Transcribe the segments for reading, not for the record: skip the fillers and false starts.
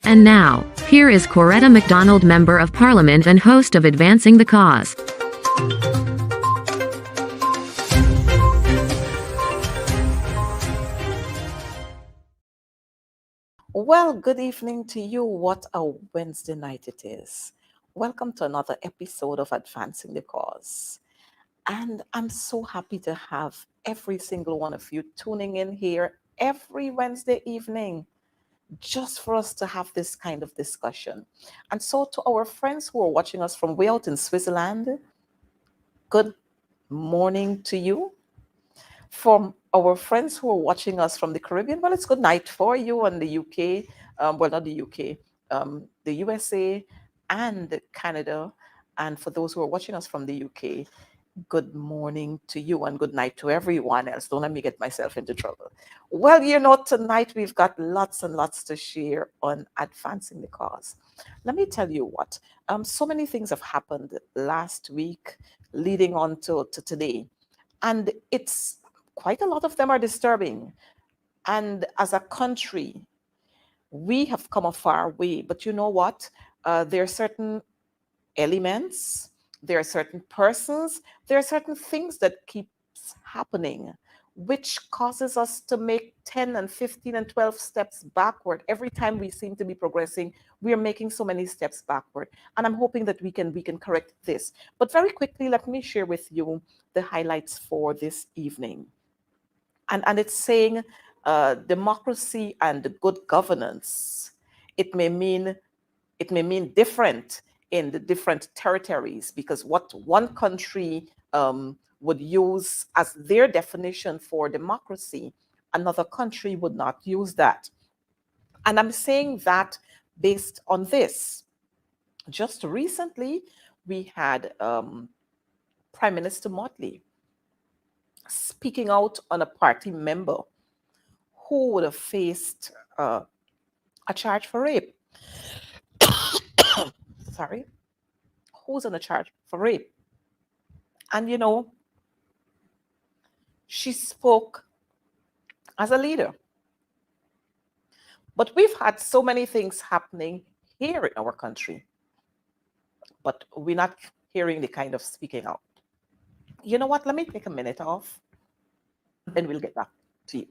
And now, here is Coretta McDonald, Member of Parliament and host of Advancing the Cause. Well, good evening to you. What a Wednesday night it is. Welcome to another episode of Advancing the Cause. And I'm so happy to have every single one of you tuning in here every Wednesday evening just for us to have this kind of discussion. And so to our friends who are watching us from way out in Switzerland, good morning to you. From our friends who are watching us from the Caribbean, well, it's good night for you, and the UK, well, not the UK, the USA and Canada. And for those who are watching us from the UK, good morning to you and good night to everyone else. Don't let me get myself into trouble. Well, tonight we've got lots and lots to share on Advancing the Cause. Let me tell you what, so many things have happened last week leading on to today. And it's quite a lot of them are disturbing. And as a country, we have come a far way. But you know what? There are certain elements, there are certain persons, there are certain things that keeps happening, which causes us to make 10 and 15 and 12 steps backward. Every time we seem to be progressing, we are making so many steps backward. And I'm hoping that we can correct this. But very quickly, let me share with you the highlights for this evening. And it's saying democracy and good governance. It may mean different in the different territories, because what one country would use as their definition for democracy, another country would not use that. And I'm saying that based on this. Just recently, we had Prime Minister Motley speaking out on a party member who would have faced a charge for rape. Sorry, who's on a charge for rape. And she spoke as a leader. But we've had so many things happening here in our country, but we're not hearing the kind of speaking out. You know what? Let me take a minute off, then we'll get back to you.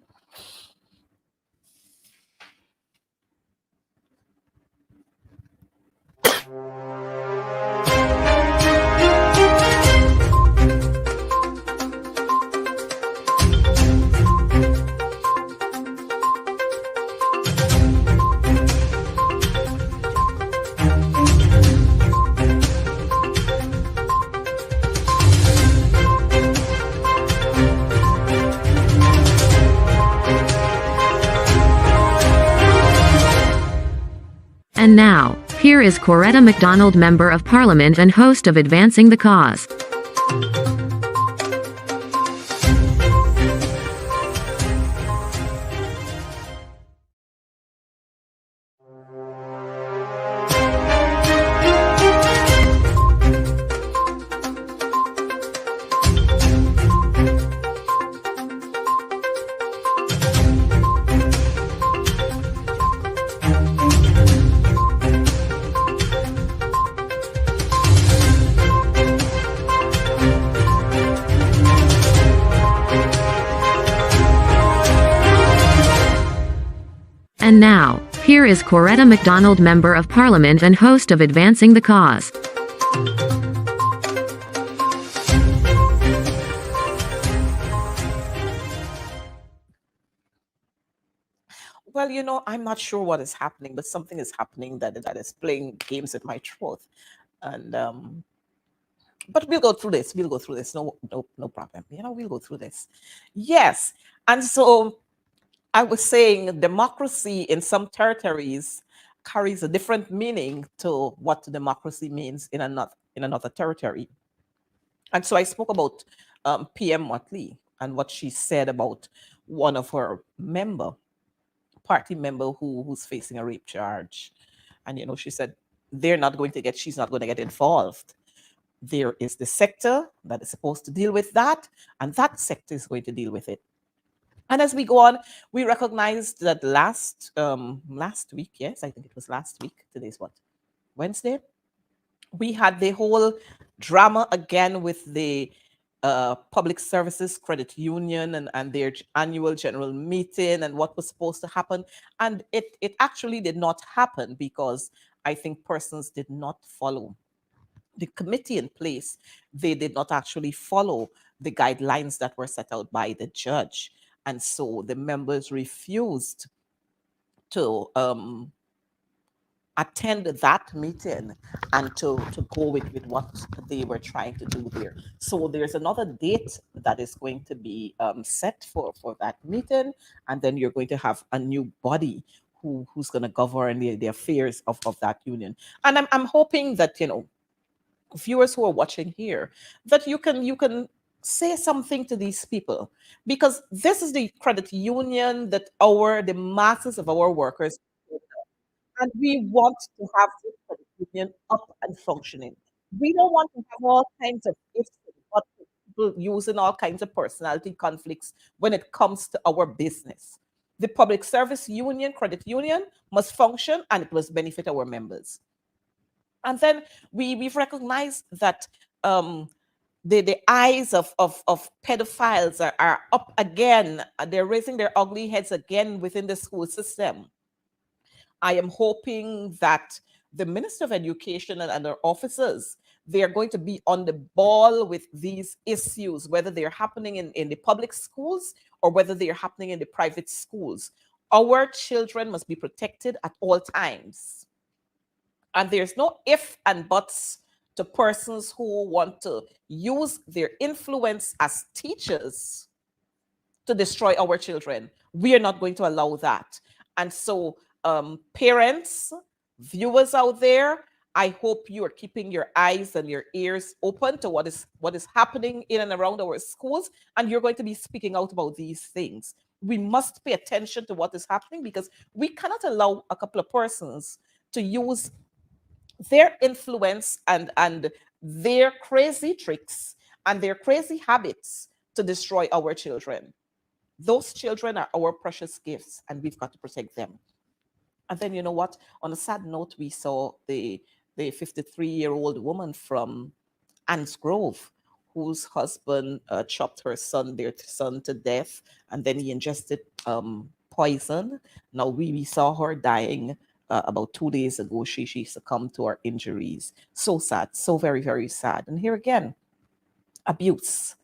And now, here is Coretta McDonald, Member of Parliament and host of Advancing the Cause. And now, here is Coretta McDonald, Member of Parliament and host of Advancing the Cause. Well, I'm not sure what is happening, but something is happening that is playing games with my throat. And but we'll go through this. No problem. We'll go through this. Yes. And so I was saying democracy in some territories carries a different meaning to what democracy means in another territory. And so I spoke about PM Motley and what she said about one of her party member who's facing a rape charge. And she said she's not going to get involved. There is the sector that is supposed to deal with that, and that sector is going to deal with it. And as we go on, we recognized that last week, yes, I think it was last week. Today's what? Wednesday. We had the whole drama again with the Public Services Credit Union and their annual general meeting and what was supposed to happen. And it actually did not happen because I think persons did not follow the committee in place. They did not actually follow the guidelines that were set out by the judge. And so the members refused to attend that meeting and to go with what they were trying to do there. So there's another date that is going to be set for that meeting, and then you're going to have a new body who's going to govern the affairs of that union. And I'm hoping that viewers who are watching here, that you can say something to these people, because this is the credit union that the masses of our workers, and we want to have this credit union up and functioning. We don't want to have all kinds of ifs and buts, people using all kinds of personality conflicts when it comes to our business. The public service union, credit union, must function and it must benefit our members. And then we've recognized that the eyes of pedophiles are up again. They're raising their ugly heads again within the school system. I am hoping that the Minister of Education and their officers, they are going to be on the ball with these issues, whether they're happening in the public schools or whether they're happening in the private schools. Our children must be protected at all times. And there's no if and buts to persons who want to use their influence as teachers to destroy our children. We are not going to allow that. And so, parents, viewers out there, I hope you are keeping your eyes and your ears open to what is happening in and around our schools, and you're going to be speaking out about these things. We must pay attention to what is happening, because we cannot allow a couple of persons to use their influence and their crazy tricks and their crazy habits to destroy our children. Those children are our precious gifts, and we've got to protect them. And then, you know what? On a sad note, we saw the 53-year-old woman from Anne's Grove, whose husband chopped their son to death, and then he ingested poison. Now we saw her dying about 2 days ago. She succumbed to her injuries. So sad, so very, very sad. And here again, abuse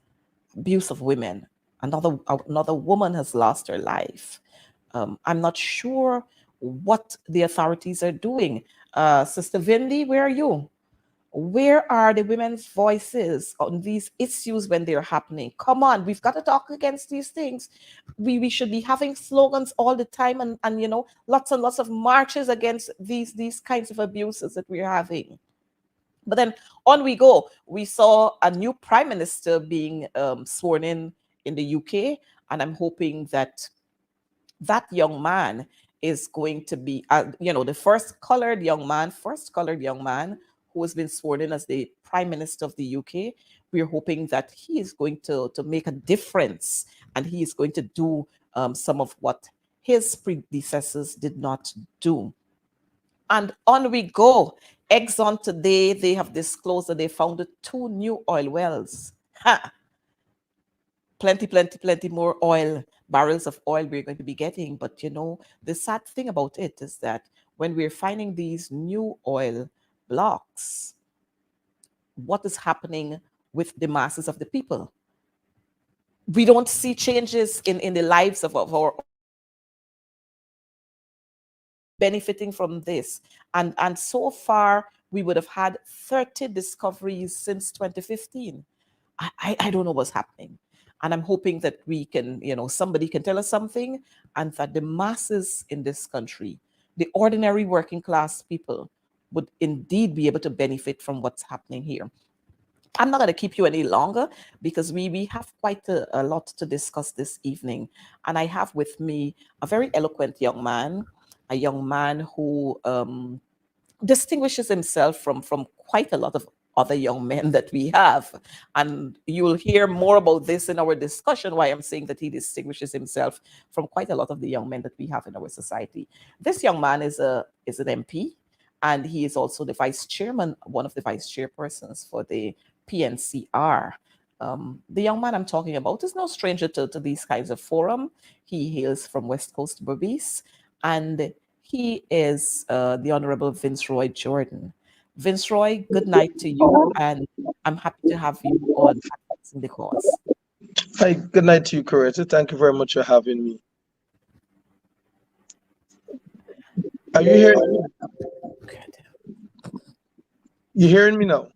of women. Another woman has lost her life. I'm not sure what the authorities are doing. Sister Vindy, where are you? Where are the women's voices on these issues when they're happening? Come on, we've got to talk against these things. We should be having slogans all the time, and lots and lots of marches against these kinds of abuses that we're having. But then on we go. We saw a new prime minister being sworn in the UK, and I'm hoping that that young man is going to be, the first colored young man who has been sworn in as the Prime Minister of the UK. We're hoping that he is going to make a difference, and he is going to do some of what his predecessors did not do. And on we go. Exxon today, they have disclosed that they found 2 new oil wells. Ha! Plenty more oil, barrels of oil we're going to be getting. But the sad thing about it is that when we're finding these new oil blocks, what is happening with the masses of the people? We don't see changes in the lives of our benefiting from this. And so far, we would have had 30 discoveries since 2015. I don't know what's happening. And I'm hoping that we can, somebody can tell us something, and that the masses in this country the ordinary working class people would indeed be able to benefit from what's happening here. I'm not going to keep you any longer because we have quite a lot to discuss this evening. And I have with me a very eloquent a young man who distinguishes himself from quite a lot of other young men that we have. And you'll hear more about this in our discussion, why I'm saying that he distinguishes himself from quite a lot of the young men that we have in our society. This young man is an MP, and he is also the vice chairman, one of the vice chairpersons for the PNCR. The young man I'm talking about is no stranger to these kinds of forum. He hails from West Coast Berbice, and he is the Honorable Vince Roy Jordan. Vince Roy, good night to you, and I'm happy to have you on Advancing the Cause. Hi, good night to you, Coretta. Thank you very much for having me. Are you hearing me? Good. You hearing me now?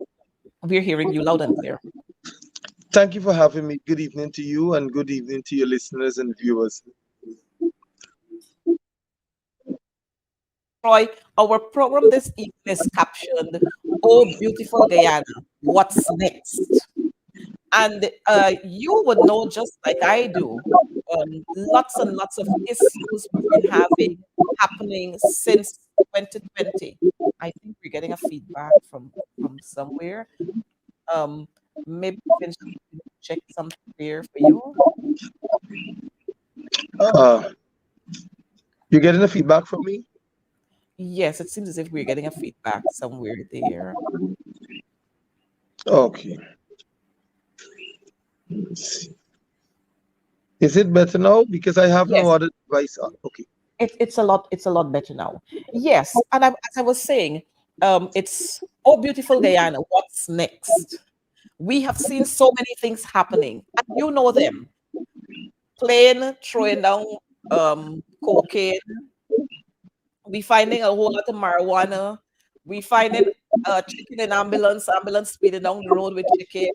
We're hearing you loud and clear. Thank you for having me. Good evening to you and good evening to your listeners and viewers. Roy, our program this evening is captioned, "Oh, beautiful Guyana, what's next?" And you would know just like I do, lots and lots of issues we've been having happening since 2020. I think we're getting a feedback from somewhere. Um, Maybe Vince, you can check something there for you. Uh, you're getting a feedback from me? Yes, it seems as if we're getting a feedback somewhere there. Okay. Let's see. Is it better now? Because I have no Yes, other device on. Okay. it's a lot better now. Yes, and as I was saying, it's oh beautiful Guyana, what's next? We have seen so many things happening, and you know them. Plane throwing down cocaine. We finding a whole lot of marijuana. We finding chicken in ambulance speeding down the road with chicken.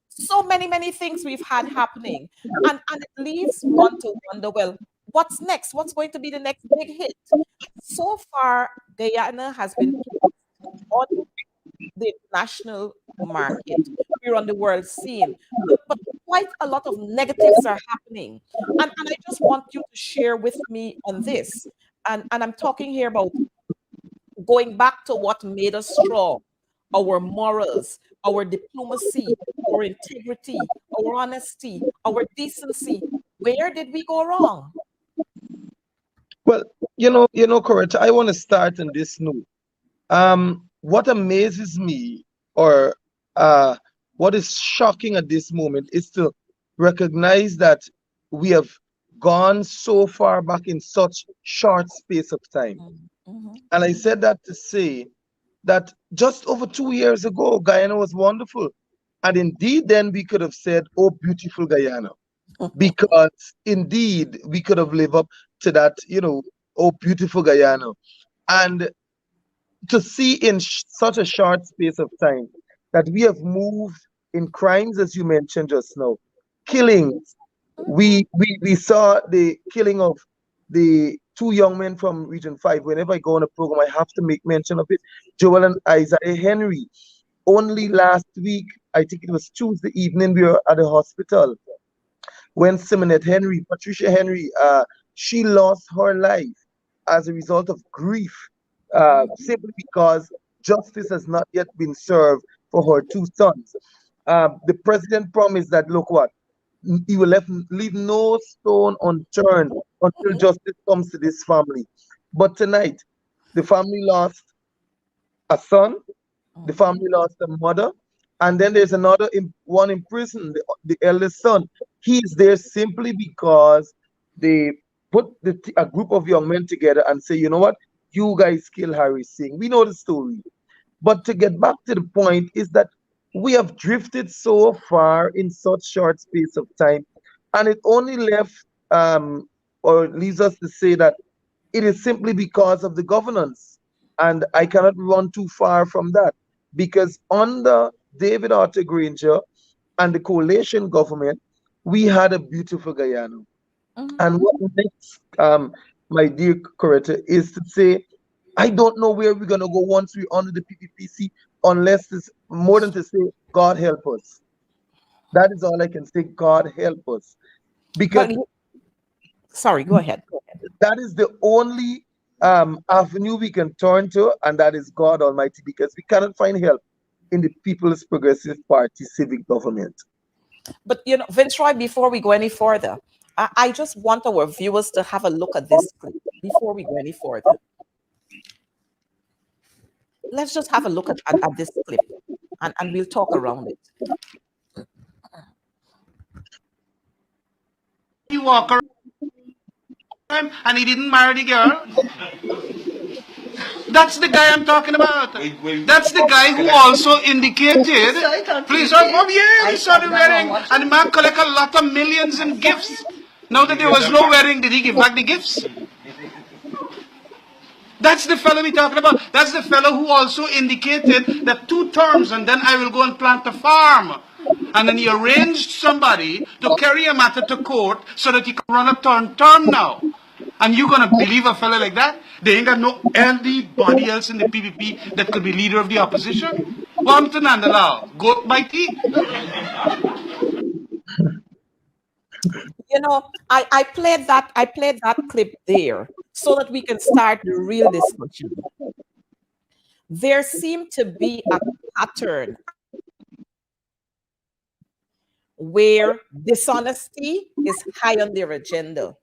So many things we've had happening, and it leaves one to wonder. Well, what's next? What's going to be the next big hit? So far, Guyana has been on the national market. We're on the world scene, but quite a lot of negatives are happening, and I just want you to share with me on this. And I'm talking here about going back to what made us strong, our morals, our diplomacy, our integrity, our honesty, our decency. Where did we go wrong? Well, Coretta, I want to start on this note. What amazes me, or uh, what is shocking at this moment, is to recognize that we have gone so far back in such short space of time. Mhm, mhm, And I said that to say that just over 2 years ago, Guyana was wonderful. And indeed, then we could have said, "Oh, beautiful Guyana," because indeed we could have lived up to that, "Oh, beautiful Guyana." And to see in such a short space of time that we have moved in crimes, as you mentioned just now, killings. We saw the killing of the two young men from Region 5. Whenever I go on a program, I have to make mention of it. Joel and Isaiah Henry. Only last week, I think it was Tuesday evening, we were at the hospital when Simonette Henry, Patricia Henry, she lost her life as a result of grief, simply because justice has not yet been served for her two sons. The president promised that, look what, he will leave no stone unturned until justice comes to this family. But tonight, the family lost a son, the family lost a mother, and then there's another one in prison, the eldest son. He is there simply because they put a group of young men together and say, you know what, you guys kill Harry Singh. We know the story. But to get back to the point is that we have drifted so far in such short space of time, and it only left or leaves us to say that it is simply because of the governance. And I cannot run too far from that because under David Arthur Granger and the coalition government, we had a beautiful Guyana. And mhm, what next, my dear Coretta, is to say I don't know where we're gonna go once we're under the PPPC, unless it's more than to say, God help us. That is all I can say. God help us, because Well, sorry, go ahead. Go ahead. that is the only avenue we can turn to, and that is God Almighty, because we cannot find help in the People's Progressive Party civic government. But Vince Roy, before we go any further, I just want our viewers to have a look at this clip before we go any further. Let's just have a look at this clip, and we'll talk around it. He walked around and he didn't marry the girl. That's the guy I'm talking about. That's the guy who also indicated. Please, oh yeah, we saw the wedding. And the man collect a lot of millions in gifts. Now that there was no wedding, did he give back the gifts? That's the fellow we're talking about. That's the fellow who also indicated that 2 terms and then I will go and plant a farm. And then he arranged somebody to carry a matter to court so that he can run a term now. And you gonna believe a fellow like that? They ain't got no anybody else in the PPP that could be leader of the opposition? What to Nandalal? Goat mighty? I played that clip there so that we can start the real discussion. There seemed to be a pattern where dishonesty is high on their agenda.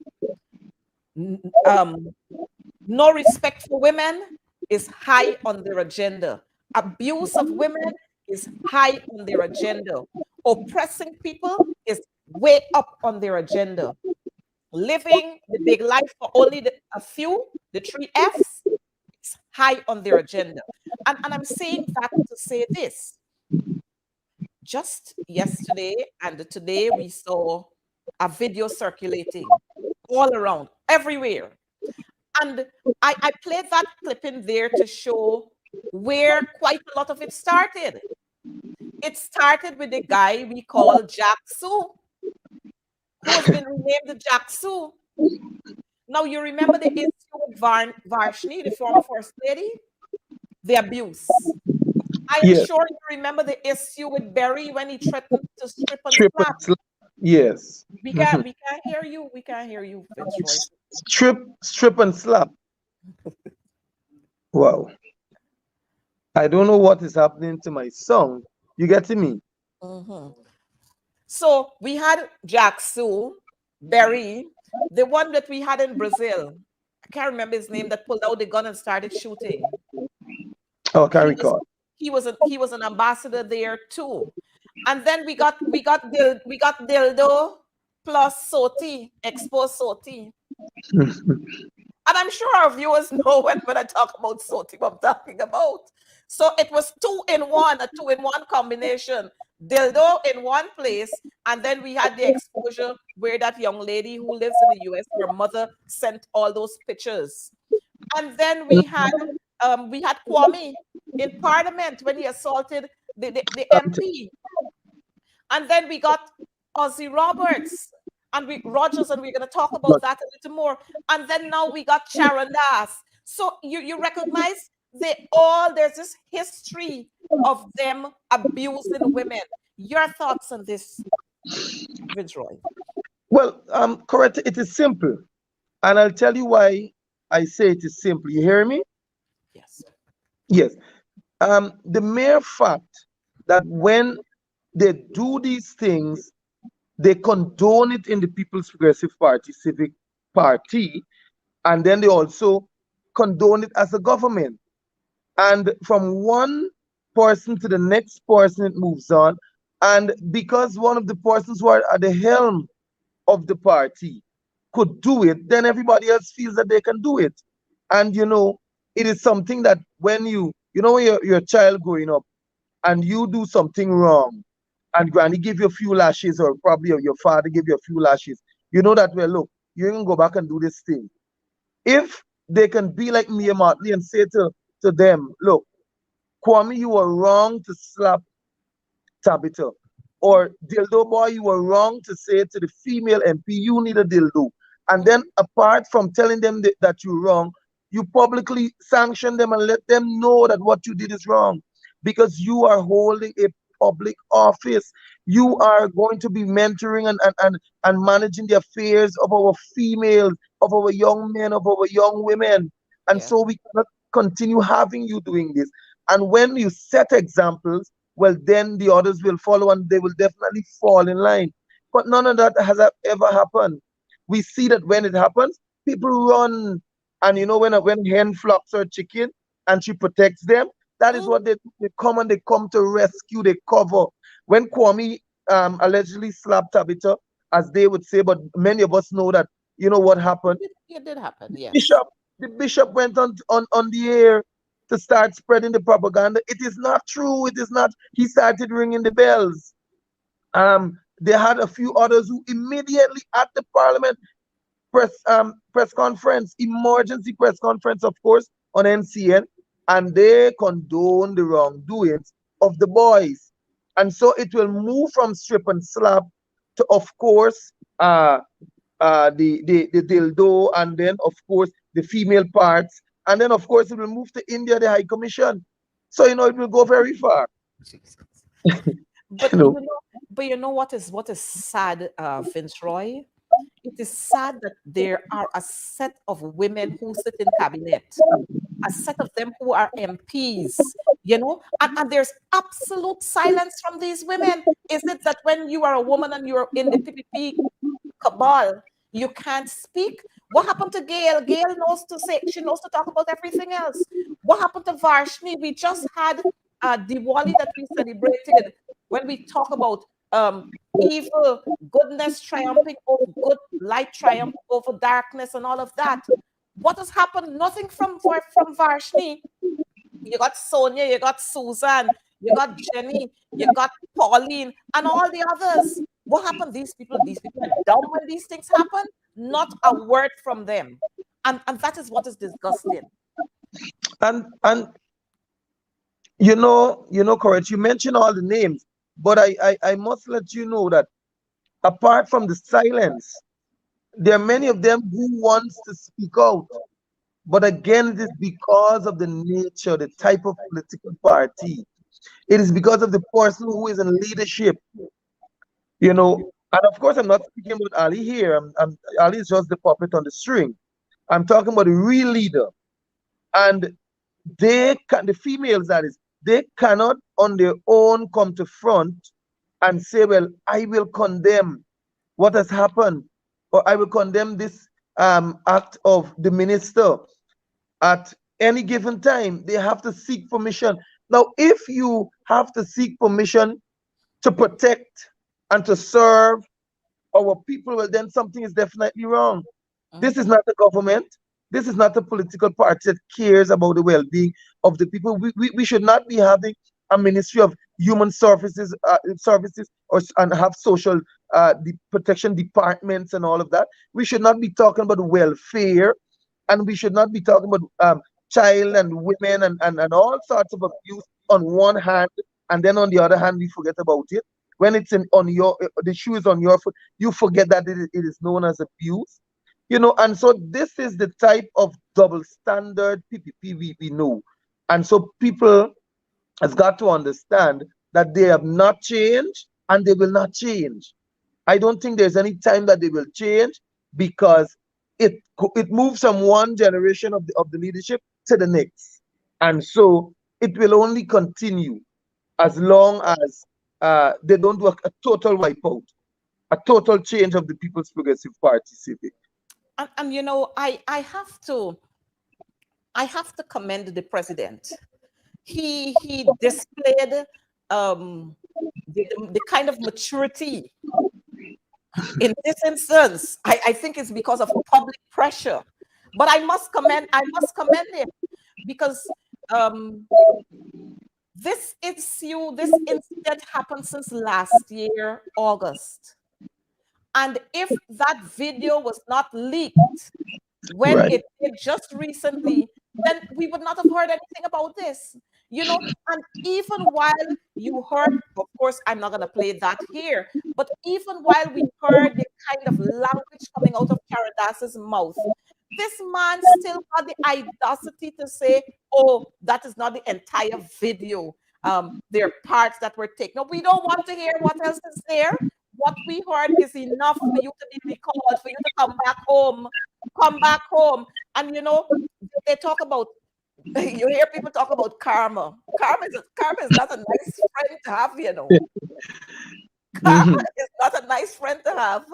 No respect for women is high on their agenda. Abuse of women is high on their agenda. Oppressing people is way up on their agenda. Living the big life for only a few, the 3 Fs, is high on their agenda. And I'm saying that to say this. Just yesterday and today, we saw a video circulating all around, everywhere. And I played that clip in there to show where quite a lot of it started. It started with the guy we call Jack Sue, who has been renamed Jack Sue. Now, you remember the issue with Varshni, the former First Lady? The abuse. I am sure you remember the issue with Berry when he threatened to strip and slap. Yes. We can't hear you. We can't hear you, Vince Roy. Strip and slap. Wow. I don't know what is happening to my song. You getting me? Mm-hmm. So we had Jack Sue, Berry, the one that we had in Brazil. I can't remember his name, that pulled out the gun and started shooting. Oh, I can't recall. He was an ambassador there too. And then we got Dildo plus Soti, exposed Soti. And I'm sure our viewers know when I talk about Soti, what I'm talking about. So it was 2 in 1, a 2 in 1 combination. Dildo in one place, and then we had the exposure where that young lady who lives in the US, her mother sent all those pictures. And then we had Kwame in Parliament when he assaulted the MP. And then we got Ozzy Roberts and Rogers, and we're going to talk about that a little more. And then now we got Sharon Das. So you recognize there's this history of them abusing women. Your thoughts on this, Vince Roy? Well, Coretta, it is simple. And I'll tell you why I say it is simple. You hear me? Yes. Yes. The mere fact that when they do these things, they condone it in the People's Progressive Party, civic party, and then they also condone it as a government. And from one person to the next person, it moves on. And because one of the persons who are at the helm of the party could do it, then everybody else feels that they can do it. And, it is something that when when you're a child growing up and you do something wrong and granny give you a few lashes, or probably your father give you a few lashes, you know that, well, look, you can go back and do this thing. If they can be like Mia Martley and say to them, look, Kwame, you were wrong to slap Tabitha. Or Dildo Boy, you were wrong to say to the female MP, you need a dildo. And then apart from telling them that you're wrong, you publicly sanction them and let them know that what you did is wrong, because you are holding a public office. You are going to be mentoring and managing the affairs of our females, of our young men, of our young women. And Yeah. so we cannot continue having you doing this. And when you set examples, well, then the others will follow and they will definitely fall in line. But none of that has ever happened. We see that when it happens, people run. And you know, when hen flocks her chicken and she protects them, that is Mm. what they come, and they come to rescue, they cover. When Kwame allegedly slapped Tabitha, as they would say, but many of us know that, you know what happened? It did happen, yes. Bishop, the bishop went on the air to start spreading the propaganda. It is not true. It is not. He started ringing the bells. They had a few others who immediately at the parliament press conference, emergency press conference, of course, on NCN, and they condone the wrongdoings of the boys. And so it will move from strip and slap to, of course, the dildo, and then, of course, the female parts. And then, of course, it will move to India, the High Commission. So, you know, it will go very far. Jesus. You But know, you know what is sad, Vince Roy? It is sad that there are a set of women who sit in cabinet, a set of them who are MPs, and there's absolute silence from these women. Is it that when you are a woman and you're in the PPP cabal, you can't speak? What happened to Gail? Gail knows to say, she knows to talk about everything else. What happened to Varshni? We just had Diwali that we celebrated when we talk about evil, goodness triumphing over good, light triumph over darkness, and all of that. What has happened? Nothing from Varshni. You got Sonia, you got Susan, you got Jenny, you got Pauline, and all the others. What happened? These people are dumb when these things happen. Not a word from them, and that is what is disgusting. and correct. You mentioned all the names, but I must let you know that apart from the silence, there are many of them who wants to speak out. But again, it is because of the nature, the type of political party. It is because of the person who is in leadership, you know. And of course, I'm not speaking about Ali here. Ali is just the puppet on the string. I'm talking about the real leader. And the females, that is, they cannot on their own come to front and say, well, I will condemn what has happened, or I will condemn this act of the minister. At any given time, they have to seek permission. Now, if you have to seek permission to protect and to serve our people, well, then something is definitely wrong. This is not the government. This is not a political party that cares about the well-being of the people. We should not be having a ministry of human services, and have social protection departments and all of that. We should not be talking about welfare, and we should not be talking about child and women and all sorts of abuse on one hand, and then on the other hand we forget about it. When it's on your, the shoe is on your foot, you forget that it is known as abuse. And so this is the type of double standard PPP we know. And so people has got to understand that they have not changed and they will not change. I don't think there's any time that they will change, because it moves from one generation of the leadership to the next. And so it will only continue as long as they don't do a total wipeout, a total change of the People's Progressive Party civic. And I have to commend the president. He displayed the kind of maturity in this instance. I think it's because of public pressure, but I must commend him, because this incident happened since last year, August. And if that video was not leaked when Right. it did just recently, then we would not have heard anything about this. And even while you heard, of course, I'm not going to play that here, but even while we heard the kind of language coming out of Caradas's mouth, This man still had the audacity to say, oh, that is not the entire video. There are parts that were taken. No, we don't want to hear what else is there. What we heard is enough for you to be recalled, for you to come back home. Come back home. And you know, they talk about, you hear people talk about karma. Karma is not a nice friend to have, you know. Karma is not a nice friend to have.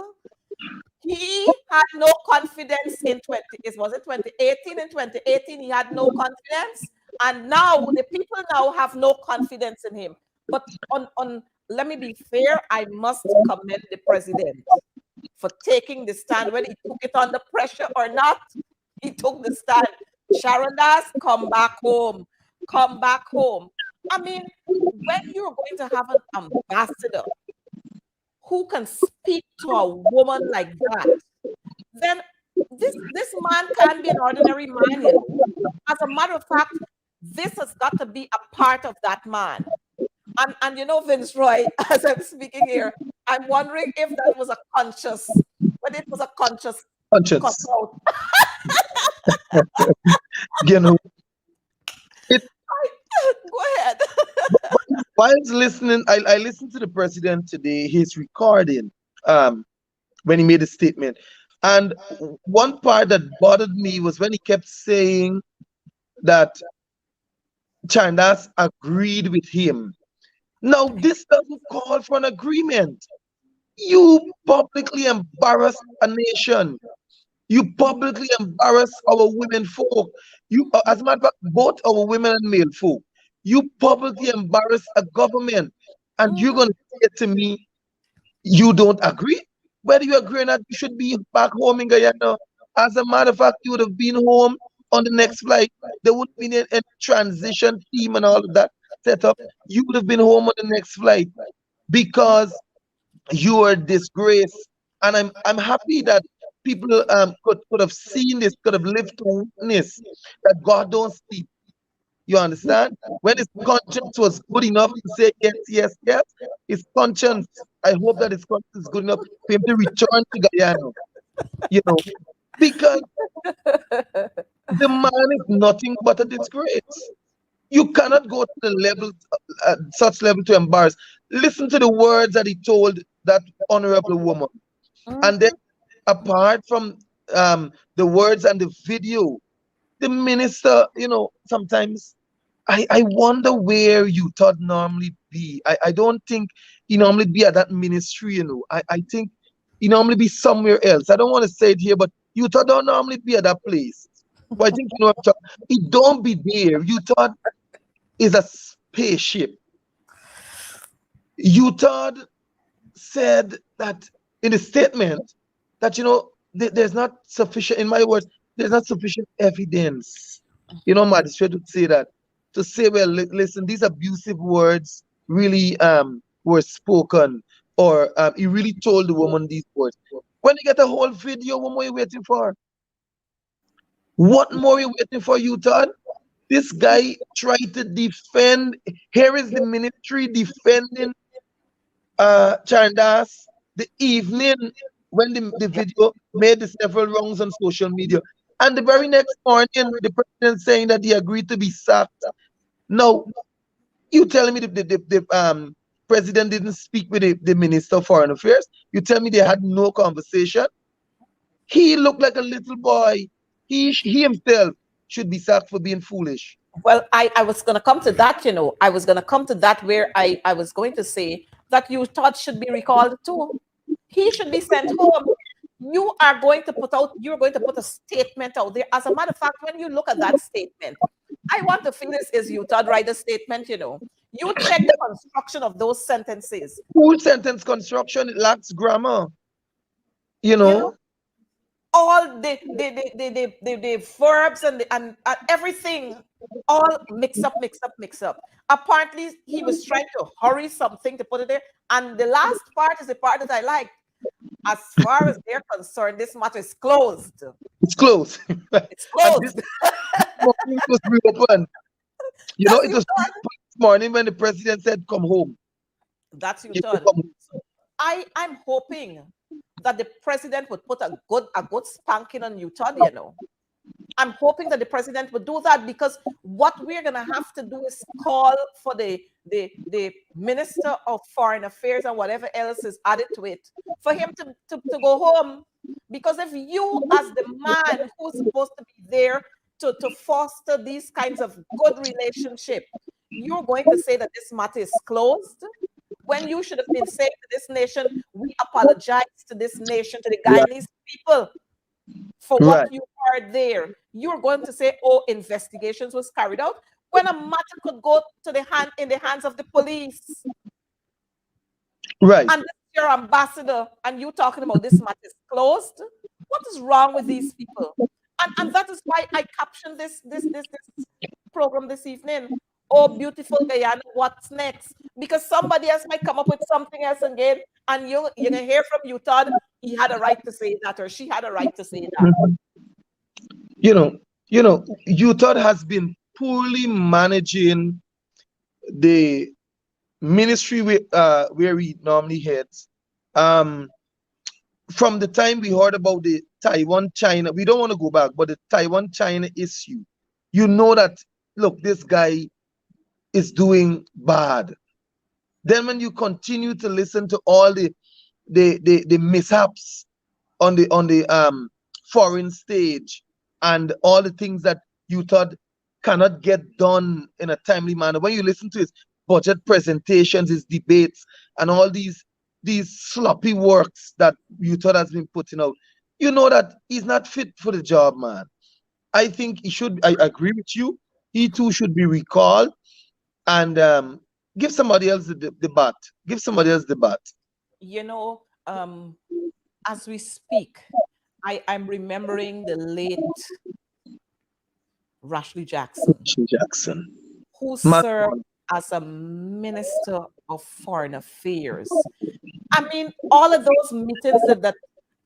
He had no confidence in 2018? In 2018, he had no confidence. And now the people now have no confidence in him. But let me be fair, I must commend the president for taking the stand, whether he took it under pressure or not. He took the stand. Sharon Das, come back home. Come back home. I mean, when you're going to have an ambassador who can speak to a woman like that, then this man can't be an ordinary man. You know? As a matter of fact, this has got to be a part of that man. And you know, Vince Roy, as I'm speaking here, I'm wondering if that was a conscious, but it was a conscious. You know, go ahead. Whilst listening, I listened to the president today, his recording, when he made a statement. And one part that bothered me was when he kept saying that Chandas agreed with him. Now, this doesn't call for an agreement. You publicly embarrass a nation. You publicly embarrass our women folk. You, as a matter of fact, both our women and male folk. You publicly embarrass a government, and you're going to say to me, you don't agree? Whether you agree or not, you should be back home in Guyana. As a matter of fact, you would have been home on the next flight. There wouldn't be any transition team and all of that set up. You would have been home on the next flight because you are a disgrace. And I'm happy that people could have seen this, could have lived to witness that God don't sleep. You understand? When his conscience was good enough to say yes, yes, yes, his conscience, I hope that his conscience is good enough for him to return to Guyana. You know, because the man is nothing but a disgrace. You cannot go to the level, such level to embarrass. Listen to the words that he told that honorable woman. And then apart from the words and the video, the minister, you know, sometimes I wonder where you thought normally be. I don't think he normally be at that ministry, you know. I think he normally be somewhere else. I don't want to say it here, but you thought don't normally be at that place. But I think you know what I'm talking. He don't be there. You thought is a spaceship. You thought said that in the statement that, you know, there's not sufficient, in my words, there's not sufficient evidence. You know, magistrate would say that. To say, well, listen, these abusive words really were spoken, or he really told the woman these words. When you get a whole video, what more are you waiting for? What more are you waiting for, you thought? This guy tried to defend. Here is the ministry defending Chandas the evening when the video made the several rounds on social media. And the very next morning, the president saying that he agreed to be sacked. Now, you telling me the president didn't speak with the Minister of Foreign Affairs? You tell me they had no conversation? He looked like a little boy. He himself should be sacked for being foolish. Well, I was going to come to that, you know. I was going to come to that where I was going to say that you thought should be recalled too. He should be sent home. You're going to put a statement out there. As a matter of fact, when you look at that statement, I want to feel this is you thought write a statement, you know. You check the construction of those sentences. Full sentence construction, it lacks grammar. You know? All the verbs and everything all mix up. Apparently, he was trying to hurry something to put it there. And the last part is the part that I like. As far as they're concerned, this matter is closed. It's closed. It's closed. It was reopened. You know, it was this morning when the president said, come home. That's you thought. I'm hoping that the president would put a good spanking on Utah, you know. I'm hoping that the president would do that, because what we're going to have to do is call for the Minister of Foreign Affairs and whatever else is added to it for him to go home. Because if you, as the man who's supposed to be there to foster these kinds of good relationship, you're going to say that this matter is closed, when you should have been saying to this nation, we apologize to this nation, to the Guyanese people, for what you heard there. You're going to say, oh, investigations was carried out, when a matter could go to in the hands of the police. Right. And your ambassador, and you talking about this matter is closed. What is wrong with these people? And that is why I captioned this program this evening. Oh, beautiful Guyana, what's next? Because somebody else might come up with something else again, and you're gonna hear from Utah, he had a right to say that, or she had a right to say that. You know, Utah has been poorly managing the ministry where we normally head. From the time we heard about the Taiwan-China, we don't want to go back, but the Taiwan-China issue, you know that, look, this guy is doing bad. Then when you continue to listen to all the mishaps on the foreign stage, and all the things that you thought cannot get done in a timely manner, when you listen to his budget presentations, his debates, and all these sloppy works that you thought has been putting out, you know that he's not fit for the job, man. I think he should. I agree with you. He too should be recalled, and give somebody else the bat. Give somebody else the bat. You know, as we speak, I'm remembering the late Rashley Jackson, who served as a Minister of Foreign Affairs. I mean, all of those meetings that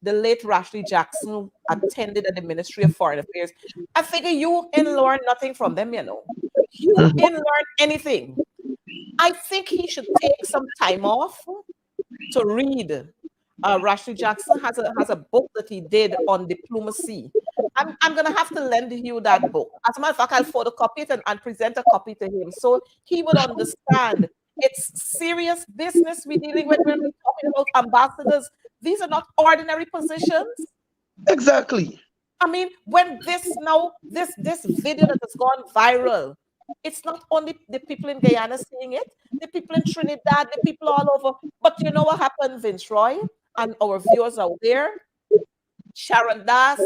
the late Rashley Jackson attended at the Ministry of Foreign Affairs, I figure you ain't learn nothing from them, you know. You ain't learn anything. I think he should take some time off to read. Rashley Jackson has a book that he did on diplomacy. I'm gonna have to lend you that book. As a matter of fact, I'll photocopy it and present a copy to him, so he would understand it's serious business we're dealing with when we're talking about ambassadors. These are not ordinary positions. Exactly. I mean, when this video that has gone viral, it's not only the people in Guyana seeing it, the people in Trinidad, the people all over. But you know what happened, Vince Roy, and our viewers out there? Sharon Das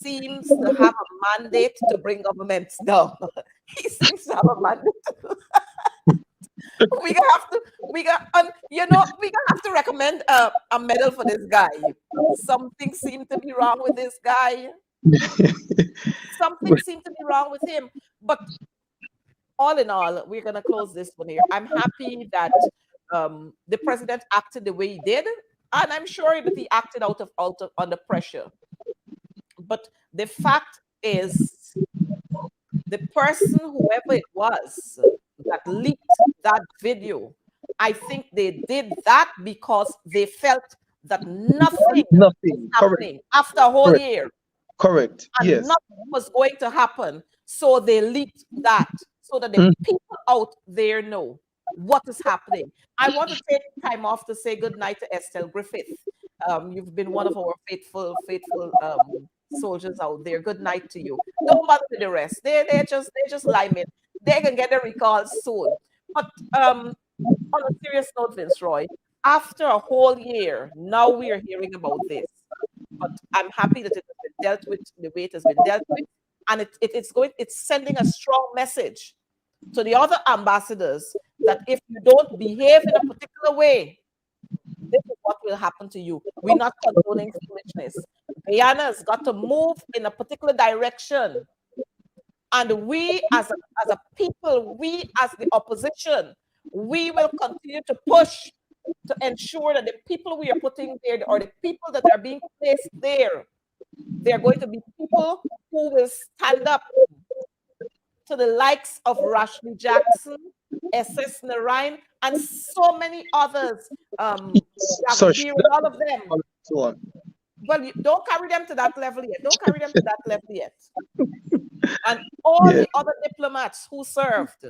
seems to have a mandate to bring governments down. He seems to have a mandate. we gonna have to recommend a medal for this guy. Something seemed to be wrong with this guy. Something seemed to be wrong with him. But all in all, we're gonna close this one here. I'm happy that the president acted the way he did, and I'm sure that he acted out of under pressure. But the fact is, the person, whoever it was, that leaked that video, I think they did that because they felt that nothing was happening after a whole year. Correct. And yes. Nothing was going to happen. So they leaked that so that the people out there know what is happening. I want to take time off to say good night to Estelle Griffith. You've been one of our faithful soldiers out there. Good night to you. Don't bother with the rest. They're just liming. They can get a recall soon. But on a serious note, Vince Roy, after a whole year, now we are hearing about this. But I'm happy that it has been dealt with the way it has been dealt with, and it's sending a strong message to the other ambassadors that if you don't behave in a particular way, this is what will happen to you. We're not condoning foolishness. Guyana's got to move in a particular direction. And we as a people, we as the opposition, we will continue to push to ensure that the people we are putting there, or the people that are being placed there, they're going to be people who will stand up to the likes of Rashley Jackson, SS Narayan, and so many others. So Deal with all of them. so on. Well, don't carry them to that level yet. Don't carry them to that level yet. And all Yeah. the other diplomats who served,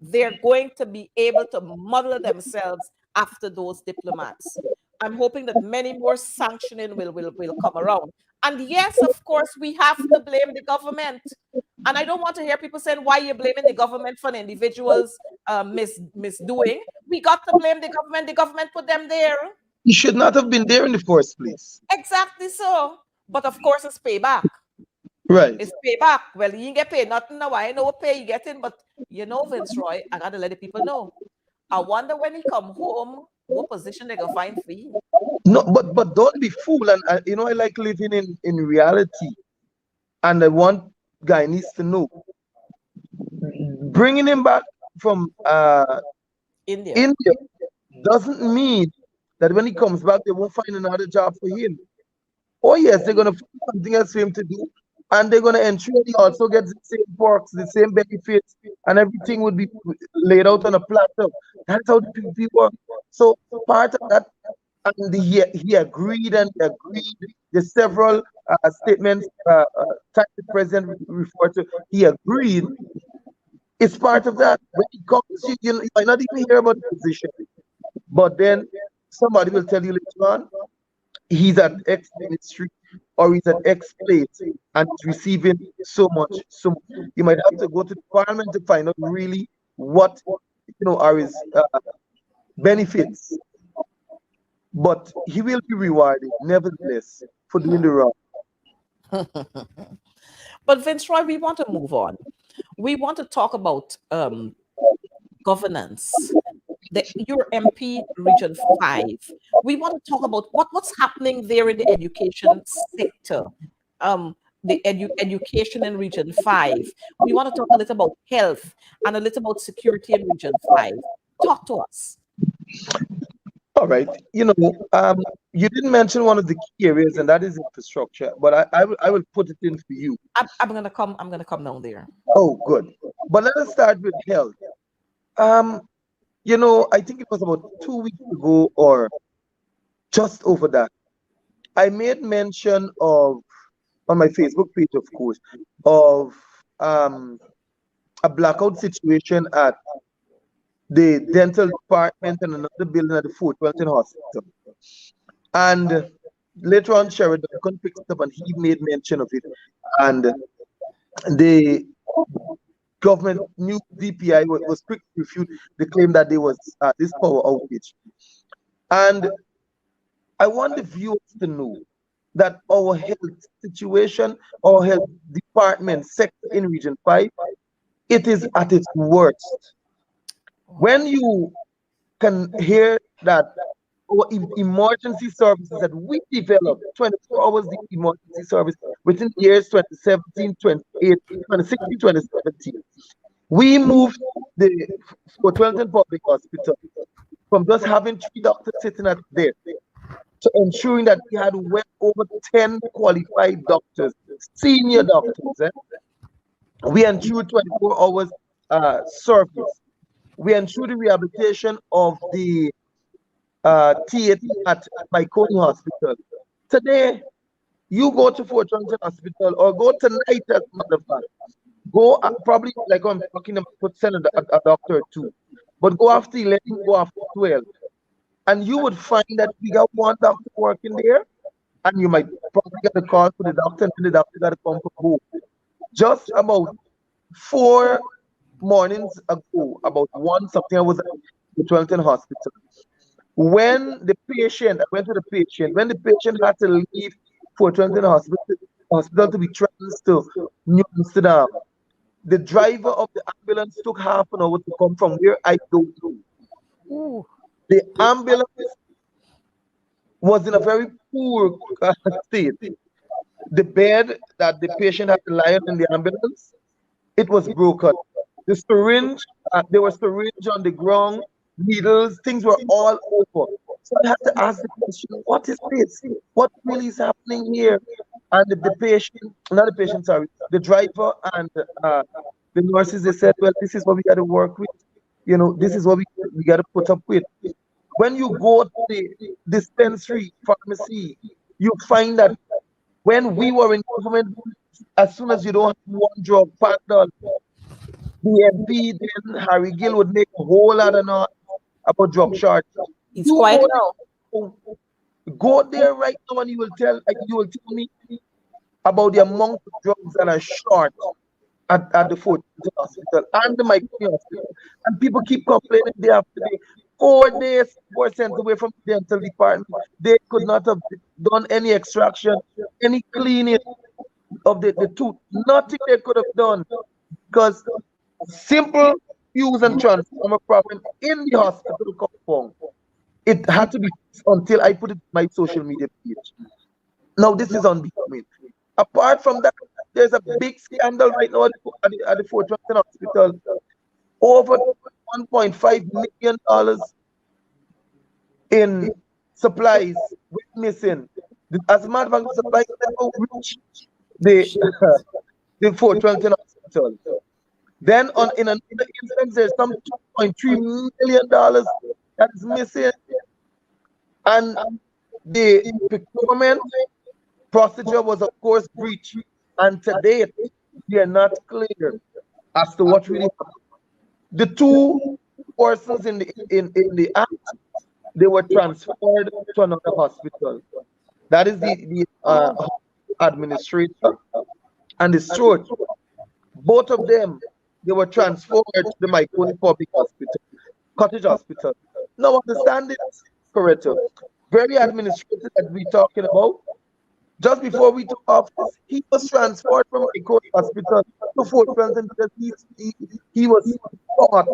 they're going to be able to model themselves after those diplomats. I'm hoping that many more sanctioning will come around. And yes, of course, we have to blame the government. And I don't want to hear people saying, why you're blaming the government for an individual's misdoing. We got to blame the government. The government put them there. He should not have been there in the first place. Exactly so. But of course, it's payback. Right. It's payback. Well, you ain't get paid nothing now. I know what pay you getting, but you know, Vince Roy, I gotta let the people know. I wonder when he come home, what position they gonna find for you. No, but don't be fool. And you know, I like living in reality. And the one guy needs to know, bringing him back from India. doesn't mean that when he comes back, they won't find another job for him. Oh yes, they're gonna find something else for him to do, and they're gonna ensure he also gets the same perks, the same benefits, and everything would be laid out on a platter. That's how the people work. So part of that, and he agreed and he agreed. There's several statements that the president referred to. He agreed. It's part of that. When it comes, you might not even hear about the position, but then somebody will tell you later on he's at X ministry or he's at X place and he's receiving so much. So you might have to go to the parliament to find out really what are his benefits. But he will be rewarded, nevertheless, for doing the wrong. But Vince Roy, we want to move on. We want to talk about governance. Your MP Region 5. We want to talk about what's happening there in the education sector. The education in Region 5. We want to talk a little about health and a little about security in Region 5. Talk to us. All right. You didn't mention one of the key areas, and that is infrastructure. But I will put it in for you. I'm gonna come down there. Oh, good. But let us start with health. I think it was about 2 weeks ago or just over that. I made mention of, on my Facebook page, of course, of a blackout situation at the dental department and another building at the Fort Wellington Hospital. And later on, Sheridan Duncan picked it up and he made mention of it. And the government new DPI was quick to refute the claim that there was this power outage. And I want the viewers to know that our health situation, our health department sector in Region 5, it is at its worst. When you can hear that our emergency services that we developed, 24 hours the emergency service within the years 2017, 2018, 2016, 2017, we moved the Fort Wellington Public Hospital from just having 3 doctors sitting at there to ensuring that we had well over 10 qualified doctors, senior doctors. We ensured 24 hours service. We ensured the rehabilitation of the theater at Myconi Hospital. Today, you go to Fort Wellington Hospital or go tonight, as a matter of fact. Go probably, like I'm talking about, put send a doctor or two, but go after 11, go after 12. And you would find that we got one doctor working there, and you might probably get a call for the doctor, and the doctor got to come from home. Just about 4 mornings ago, about 1 something, I was at the Wellington Hospital. When the patient, I went to the patient, when the patient had to leave Fort Wellington Hospital to be transferred to New Amsterdam, the driver of the ambulance took half an hour to come from where I don't know. Ooh. The ambulance was in a very poor state. The bed that the patient had to lie on in the ambulance, it was broken. The syringe, there was syringe on the ground, needles, things were all over. So I had to ask the question, what is this? What really is happening here? And the patient, not the patient, sorry, the driver and the nurses, they said, well, this is what we got to work with. This is what we got to put up with. When you go to the dispensary, pharmacy, you find that when we were in government, as soon as you don't have one drug partner, the MP, then Harry Gill would make a whole lot of noise about drug shortage. He's You quiet go now. there, go there right now and you will tell, like, you will tell me about the amount of drugs that are short at the Fort Hospital and the Microphone Hospital. And people keep complaining day after day. 4 days were sent away from the dental department. They could not have done any extraction, any cleaning of the tooth. Nothing they could have done because simple fuse and transformer problem in the hospital compound. It had to be fixed until I put it on my social media page. Now this is unbecoming. Apart from that, there's a big scandal right now at the Fort Johnson Hospital. Over $1.5 million in supplies went missing. As a matter of fact, the supplies never reached the Fort Johnson Hospital. Then in another instance, there's some $2.3 million that is missing. And the procurement procedure was, of course, breached. And to date, we are not clear as to what really happened. The two persons in the act, they were transferred to another hospital. That is the administrator and the steward. Both of them, they were transferred to the Microphone Public Hospital, Cottage Hospital. Now, understand it, Coretta. Very administrative that we're talking about. Just before we took office, he was transferred from Microphone Hospital to Fort Johnson because he was caught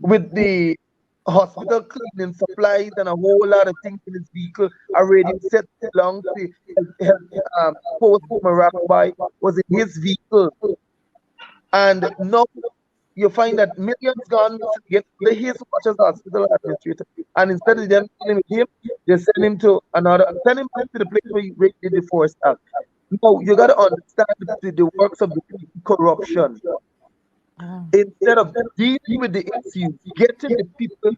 with the hospital cleaning supplies and a whole lot of things in his vehicle already set along the post Marabai was in his vehicle. And now you find that millions gone get his watches hospital administrator. And instead of them dealing with him, they send him to send him back to the place where he did the force act. Now you gotta understand the works of the corruption. Instead of dealing with the issue, getting the people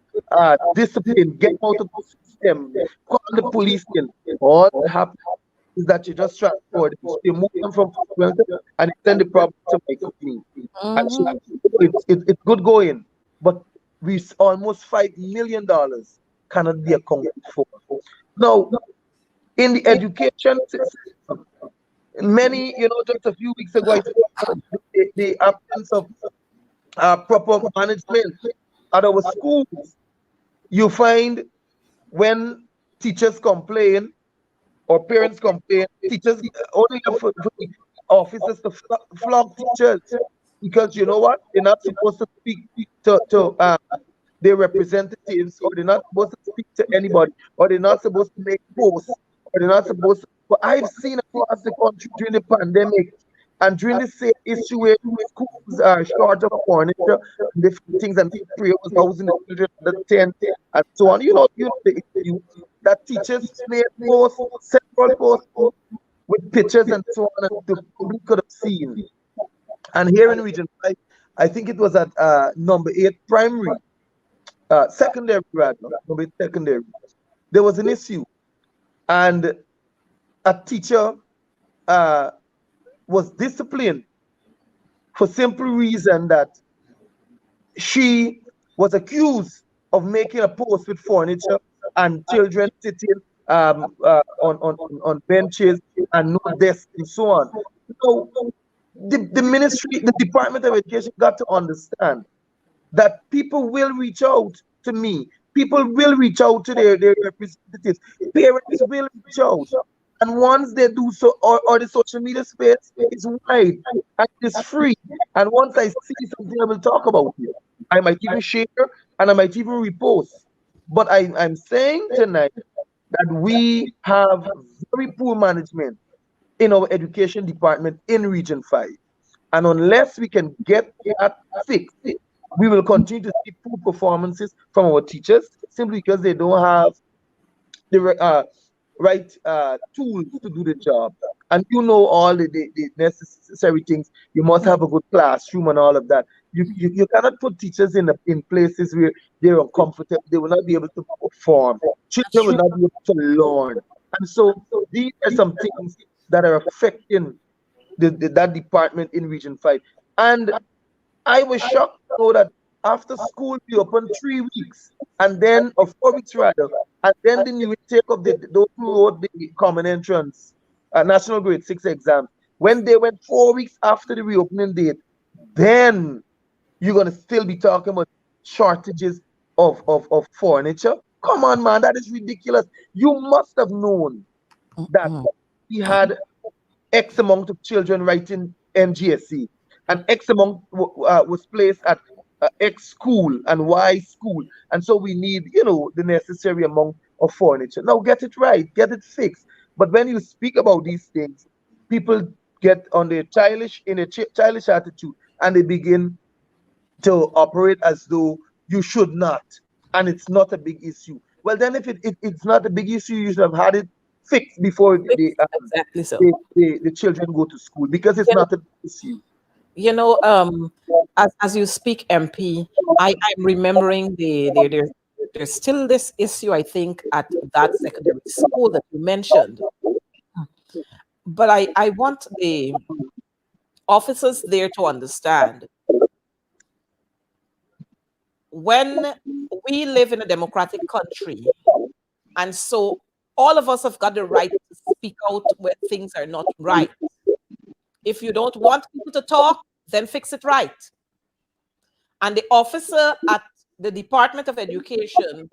disciplined, get out of the system, call the police in. All that happens is that you just transport them. You move them from and send the problem to my company. And so it's good going, but we almost $5 million cannot be accounted for. Now, in the education system, many, just a few weeks ago, I said the absence of proper management at our schools. You find when teachers complain or parents complain, teachers only have for the officers to flog teachers because you know what? They're not supposed to speak to their representatives, or they're not supposed to speak to anybody, or they're not supposed to make posts, or they're not supposed to. But I've seen across the country during the pandemic and during the same issue where schools are short of furniture, different things, and free housing the children under 10 and so on. You know the issue that teachers made posts, several posts with pictures and so on, and the public could have seen. And here in Region 5, I think it was at number 8 primary, secondary rather, number 8 secondary, there was an issue, and a teacher was disciplined for simple reason that she was accused of making a post with furniture and children sitting on benches and no desks and so on. So the ministry, the Department of Education got to understand that people will reach out to me. People will reach out to their representatives. Parents will reach out. And once they do so, or the social media space is wide and it's free. And once I see something, I will talk about it. I might even share and I might even repost. But I'm saying tonight that we have very poor management in our education department in Region 5. And unless we can get that fixed, we will continue to see poor performances from our teachers simply because they don't have the right tools to do the job. and you know all the necessary things. You must have a good classroom and all of that. You cannot put teachers in places where they're uncomfortable. They will not be able to perform. Children will not be able to learn. And so these are some things that are affecting that department in Region 5. And I was shocked to know that after school we opened 3 weeks, and then, or 4 weeks rather, and then the new intake of those who wrote the common entrance, national grade 6 exam, when they went 4 weeks after the reopening date, then you're gonna still be talking about shortages of furniture. Come on, man, that is ridiculous. You must have known that we had X amount of children writing NGSE, and X amount was placed at X school and Y school, and so we need, the necessary amount of furniture. Now get it right, get it fixed. But when you speak about these things, people get on the childish attitude, and they begin to operate as though you should not, and it's not a big issue. Well, then if it's not a big issue, you should have had it fixed before Exactly so. the children go to school, because it's not a big issue. As you speak, MP, I'm remembering there's still this issue, I think, at that secondary school that you mentioned. But I want the officers there to understand, when we live in a democratic country, and so all of us have got the right to speak out when things are not right. If you don't want people to talk, then fix it right. And the officer at the Department of Education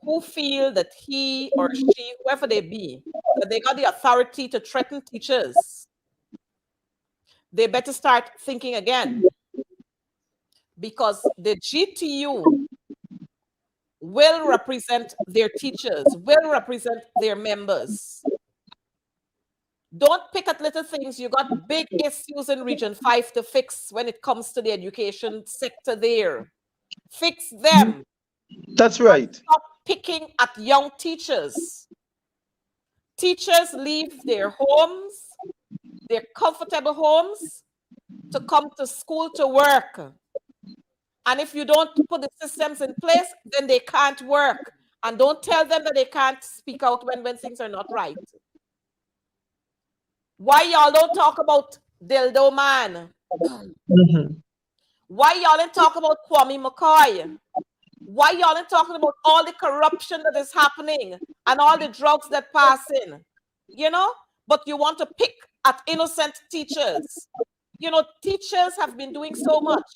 who feel that he or she, whoever they be, that they got the authority to threaten teachers, they better start thinking again. Because the GTU will represent their teachers, will represent their members. Don't pick at little things. You got big issues in Region 5 to fix when it comes to the education sector there. Fix them. That's right. Stop picking at young teachers. Teachers leave their homes, their comfortable homes, to come to school to work. And if you don't put the systems in place, then they can't work. And don't tell them that they can't speak out when things are not right. Why y'all don't talk about Dildo Man? Why y'all don't talk about Kwame McCoy? Why y'all ain't talking about all the corruption that is happening and all the drugs that pass in? But you want to pick at innocent teachers. Teachers have been doing so much.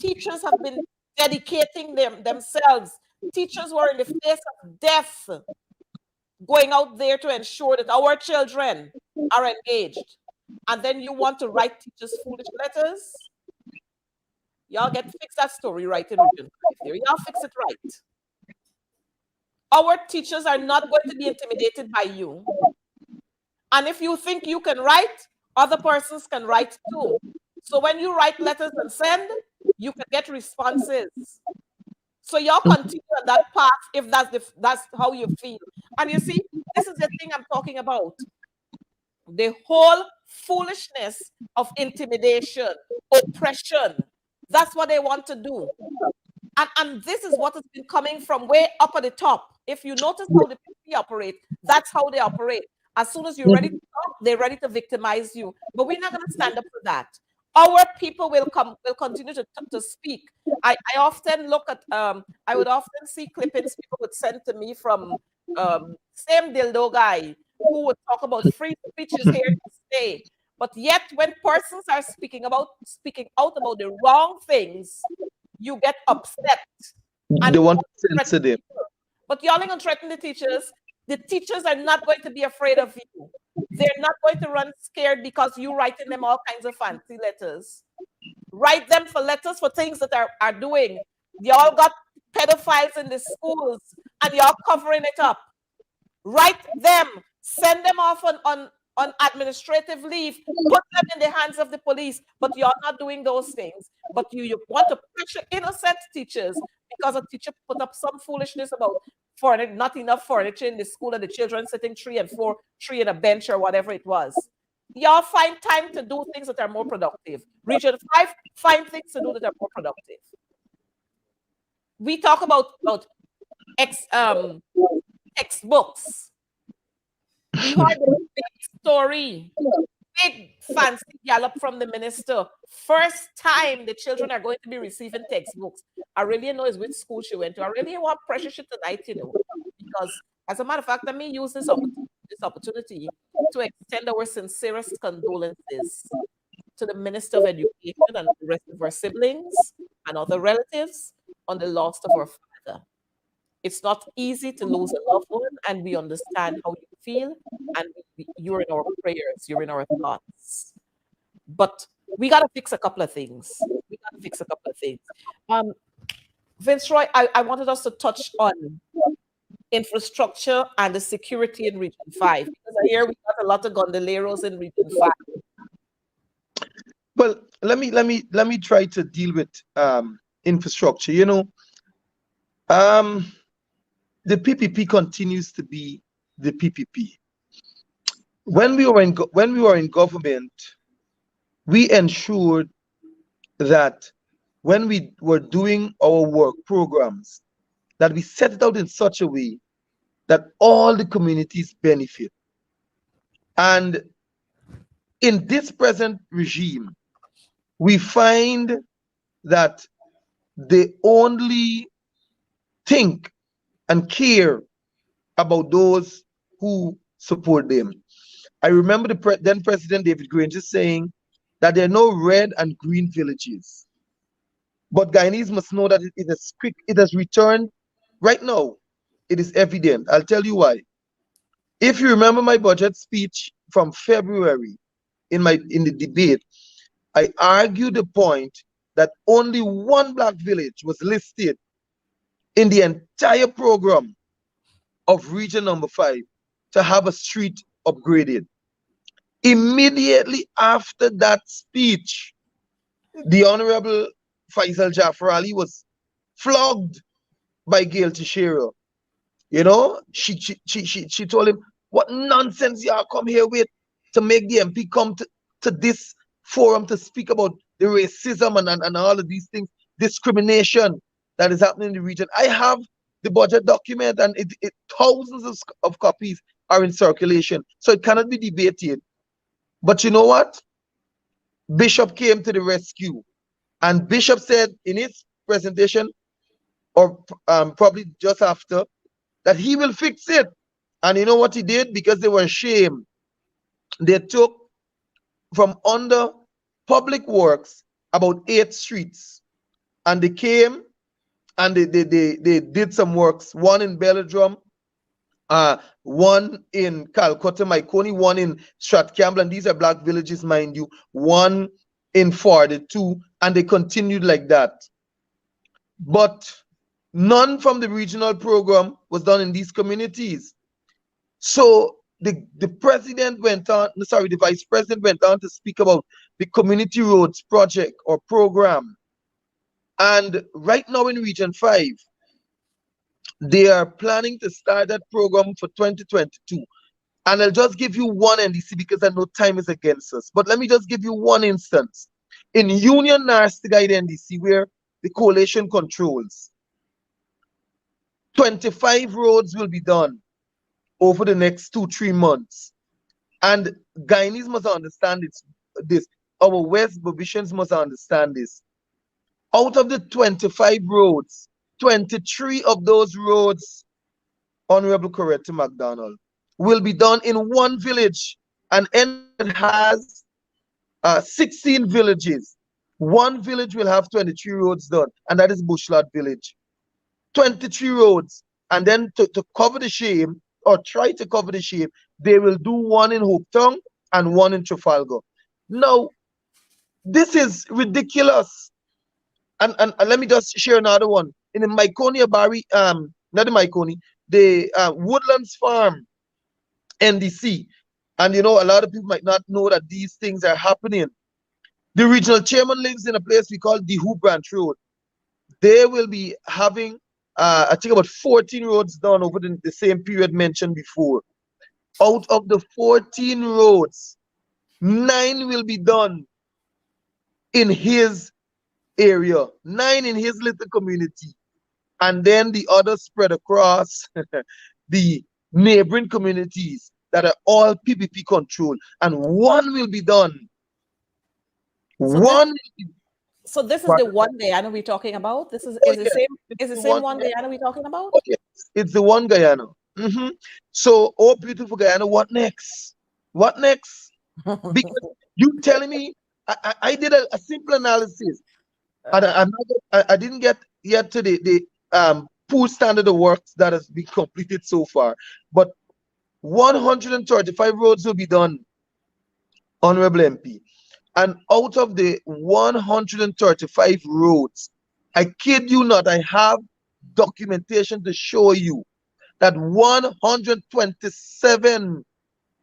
Teachers have been dedicating themselves. Teachers were in the face of death, going out there to ensure that our children are engaged. And then you want to write teachers foolish letters? Y'all get to fix that story right in Region 5 there. Y'all fix it right. Our teachers are not going to be intimidated by you. And if you think you can write, other persons can write too. So when you write letters and send, you can get responses. So y'all continue on that path if that's how you feel. And you see, this is the thing I'm talking about. The whole foolishness of intimidation, oppression. That's what they want to do. And this is what has been coming from way up at the top. If you notice how the people operate, that's how they operate. As soon as you're ready to talk, they're ready to victimize you. But we're not going to stand up for that. Our people will continue to speak. I often look at, I would often see clippings people would send to me from same dildo guy who would talk about free speech is here to stay. But yet when persons are speaking out about the wrong things, you get upset. They want to censor them. But y'all ain't gonna threaten the teachers. The teachers are not going to be afraid of you. They're not going to run scared because you're writing them all kinds of fancy letters. Write them for letters for things that are doing. Y'all got pedophiles in the schools and y'all covering it up. Write them. Send them off on administrative leave. Put them in the hands of the police. But you're not doing those things. But you want to pressure innocent teachers because a teacher put up some foolishness about not enough furniture in the school and the children sitting 3 and 4, 3 in a bench or whatever it was. Y'all find time to do things that are more productive. Region 5, find things to do that are more productive. We talk about textbooks. We heard the big story, big fancy gallop from the minister. First time the children are going to be receiving textbooks. I really know is which school she went to. I really want pressure she tonight, because as a matter of fact, let me use this opportunity to extend our sincerest condolences to the Minister of Education and the rest of our siblings and other relatives on the loss of our father. It's not easy to lose a loved one, and we understand how you feel, and you're in our prayers, you're in our thoughts. But we got to fix a couple of things. Vince Roy, I wanted us to touch on infrastructure and the security in Region 5, because I hear we got a lot of gondoleros in Region 5. Well, let me try to deal with infrastructure. The PPP continues to be the PPP. When we were in government, we ensured that when we were doing our work programs, that we set it out in such a way that all the communities benefit. And in this present regime, we find that they only think and care about those who support them. I remember the then President David Granger saying that there are no red and green villages. But Guyanese must know that it has returned right now. It is evident. I'll tell you why. If you remember my budget speech from February in the debate, I argued the point that only one black village was listed in the entire program of region number 5 to have a street upgraded. Immediately after that speech, the Honorable Faisal Jafar Ali was flogged by Gail Teixeira. She told him, what nonsense y'all come here with to make the MP come to this forum to speak about the racism and all of these things, discrimination that is happening in the region. I have the budget document, and thousands of copies are in circulation, so it cannot be debated. But you know what? Bishop came to the rescue, and Bishop said in his presentation, or probably just after, that he will fix it. And you know what he did? Because they were ashamed, they took from under public works about 8 streets, and they came and they did some works, one in Belladrum, one in Calcutta, Myconi, one in Strathcampbell, and these are black villages, mind you, one in Forde too, and they continued like that. But none from the regional program was done in these communities. So the president went on, sorry, the vice president went on to speak about the community roads project or program. And right now in Region 5, they are planning to start that program for 2022. And I'll just give you one NDC because I know time is against us. But let me just give you one instance. In Union Narstigaide NDC, where the coalition controls, 25 roads will be done over the next 2-3 months. And Guyanese must understand this. Our West Bobitians must understand this. Out of the 25 roads, 23 of those roads, Honorable Coretta McDonald, will be done in one village, and it has 16 villages. One village will have 23 roads done, and that is Bushlot village. 23 roads, and then to cover the shame, or try to cover the shame, they will do one in Hopetown and one in Trafalgar. Now, this is ridiculous. And let me just share another one. In the Myconi Abari, not the Myconi, the Woodlands Farm NDC. And a lot of people might not know that these things are happening. The regional chairman lives in a place we call the Who Branch Road. They will be having, I think, about 14 roads done over the same period mentioned before. Out of the 14 roads, 9 will be done in his area, 9 in his little community, and then the others spread across the neighboring communities that are all PPP controlled, and 1 will be done. So this, One, so this is the one Guyana we're talking about. This is oh the yes, same it's is the the same one. one Guyana we're talking about. Oh yes, it's the one Guyana. So, oh beautiful Guyana, what next? What next? Because you telling me, I did a simple analysis, and I didn't get yet to the pool standard of works that has been completed so far, but 135 roads will be done, Honorable MP. And out of the 135 roads, I kid you not, I have documentation to show you that 127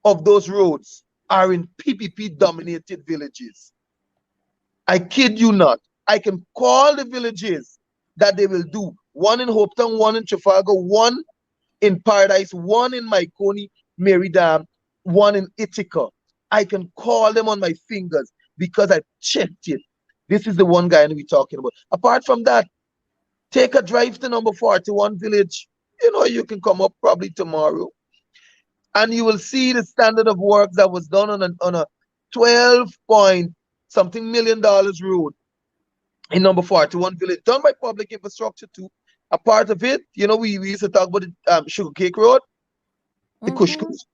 of those roads are in PPP dominated villages. I kid you not. I can call the villages that they will do. 1 in Hopetown, 1 in Trafalgar, 1 in Paradise, 1 in Maikoni, Merida, 1 in Ithaca. I can call them on my fingers because I checked it. This is the one guy we're talking about. Apart from that, take a drive to number 41 village. You can come up probably tomorrow, and you will see the standard of work that was done on a 12 point something million dollars road in number 41 village, done by public infrastructure too. A part of it, we used to talk about the Sugar Cake Road, the Kushkus.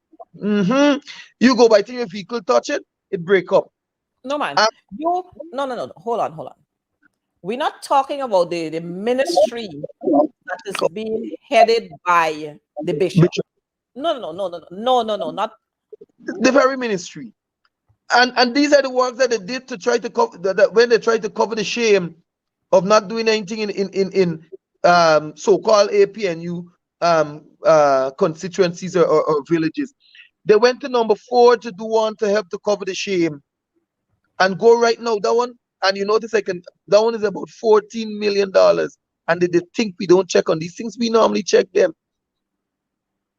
You go by till your vehicle touch it, it break up. No man, no. Hold on. We're not talking about the ministry that is being headed by the bishop. No, not the very ministry. And these are the works that they did to try to cover that when they tried to cover the shame of not doing anything in so-called APNU constituencies or villages. They went to number 4 to do one to help to cover the shame, and go right now that one. And you notice that one is about $14 million, and they think we don't check on these things. We normally check them.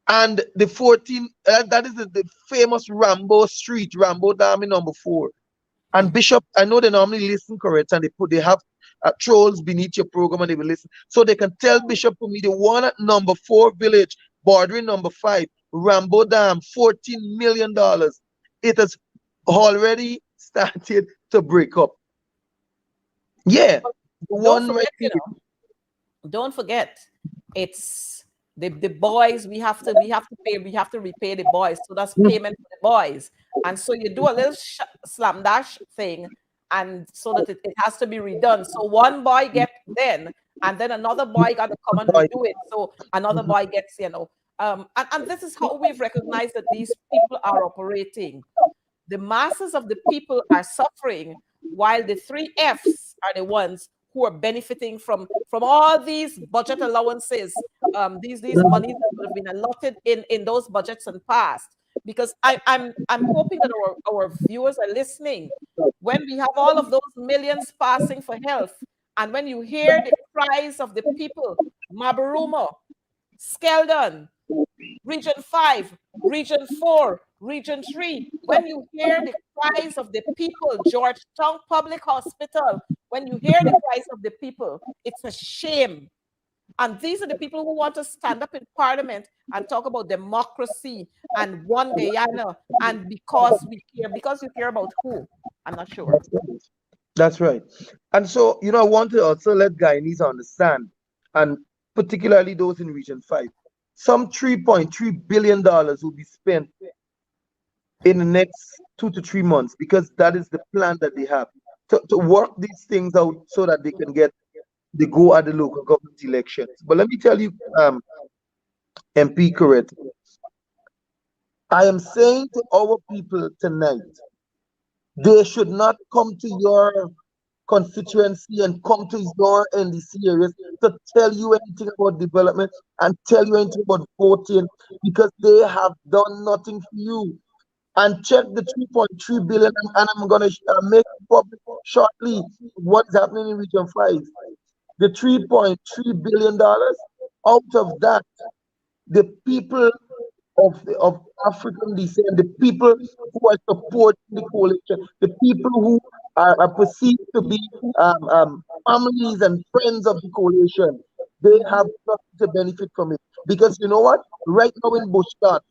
And the 14, that is the famous Rambo Street, Rambo Dam in number 4. And Bishop, I know they normally listen correct, and they have trolls beneath your program, and they will listen. So they can tell Bishop for me the one at number 4 village, bordering number 5, Rambo Dam, $14 million. It has already started to break up. Yeah. Don't forget, it's the boys. We have to repay the boys. So that's payment for the boys. And so you do a little slam dash thing, and so that it has to be redone. So one boy gets then, and then another boy got to come and redo it. So another boy gets, and this is how we've recognized that these people are operating. The masses of the people are suffering, while the 3 Fs are the ones who are benefiting from all these budget allowances, these monies that have been allotted in those budgets and past. Because I'm hoping that our viewers are listening. When we have all of those millions passing for health, and when you hear the cries of the people, Mabaruma, Skeldon, Region 5, Region 4, Region 3, when you hear the cries of the people, Georgetown Public Hospital, when you hear the cries of the people, it's a shame. And these are the people who want to stand up in Parliament and talk about democracy and one Guyana, and because you care about who? I'm not sure. That's right. And so, I want to also let Guyanese understand, and particularly those in Region 5, some $3.3 billion will be spent in the next 2 to 3 months, because that is the plan that they have to work these things out so that they can get the go at the local government elections. But let me tell you, MP Coretta, I am saying to our people tonight, they should not come to your constituency and come to your NDC areas to tell you anything about development and tell you anything about voting, because they have done nothing for you. And check the 3.3 billion, and I'm going to make public shortly what is happening in Region 5. The $3.3 billion, out of that, the people of African descent, the people who are supporting the coalition, the people who are perceived to be families and friends of the coalition, they have nothing to benefit from it. Because you know what? Right now in Bushland,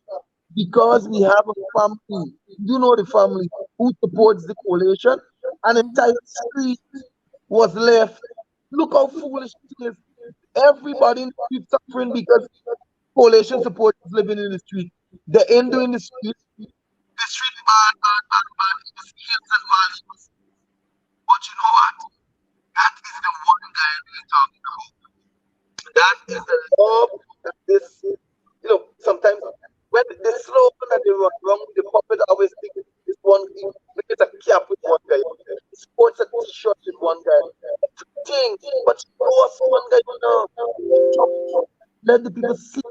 because we have a family, you know the family who supports the coalition, an entire street was left. Look how foolish it is. Everybody in the street suffering because coalition supporters living in the street. The end in the street. The street bad, bad, bad, bad in the hills and valleys. But you know what? That is the one guy we're talking about. That is the love that this, sometimes when the slogan that they run wrong, the puppet always think this one, maybe it's a cap with one guy, sports a t-shirt with one guy, thing, but you lost one guy, let the people see,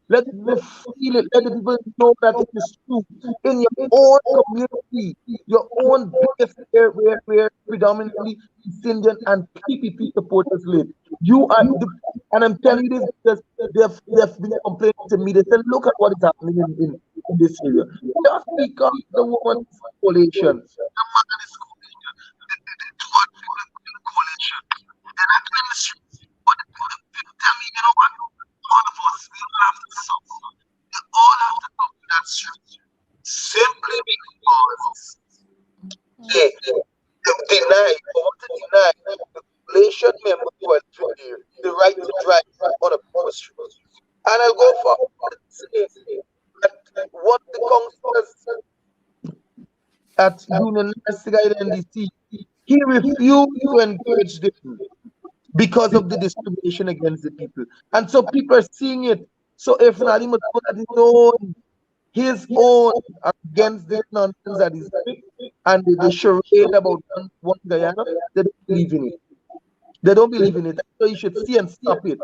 let the people feel it, let the people know that it is true. In your own community, your own biggest area where predominantly East Indian and PPP supporters live. You are, and I'm telling you this because they've been complaining to me. They said, look at what is happening in this area. Just because the woman is coalition, the man is coalition, the two are people in coalition. They're not in the street. But people tell me, you know what? All of us, we all have to suffer. We all have to come to that street. Simply because they deny, or want to deny the coalition members who are living there the right to drive on a poor street. And I'll go forward and say that what the councillors at Union National NDC, he refused to encourage them because of the discrimination against the people. And so people are seeing it. So if Nadim Matona his own against this nonsense that is and the charade about one Guyana, they don't believe in it. They don't believe in it. So you should see and stop it.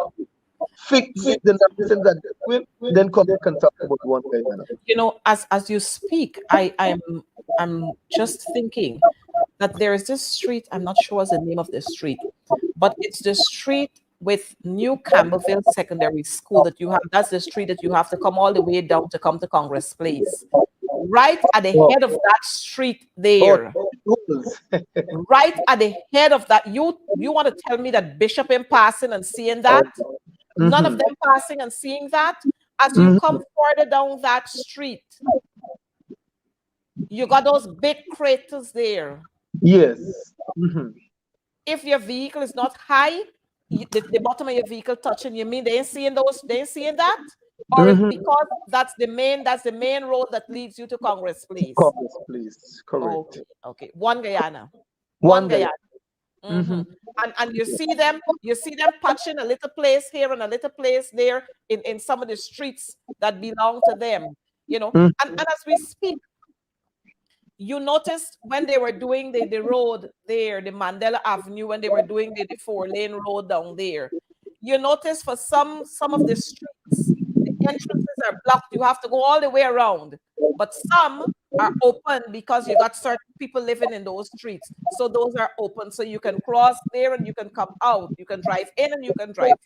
Fix the nonsense that they're doing, then come back and talk about one Guyana. You know, as you speak, I'm just thinking that there is this street, I'm not sure what's the name of the street, but it's the street with New Campbellville Secondary School that you have. That's the street that you have to come all the way down to come to Congress Place. Right at the head of that street there, right at the head of that, you want to tell me that Bishop in passing and seeing that? None of them passing and seeing that? As you come further down that street, you got those big craters there. Yes. If your vehicle is not high, the bottom of your vehicle touching, you mean they ain't seeing those, they ain't seeing that? Or it's because that's the main road that leads you to Congress Place. Congress Place, correct. Okay. One Guyana. One Guyana. And you see them patching a little place here and a little place there in some of the streets that belong to them, you know. And as we speak, you noticed when they were doing the road there, the Mandela Avenue, when they were doing the 4-lane road down there, you notice for some of the streets, the entrances are blocked. You have to go all the way around. But some are open because you got certain people living in those streets. So those are open. So you can cross there and you can come out. You can drive in and you can drive out.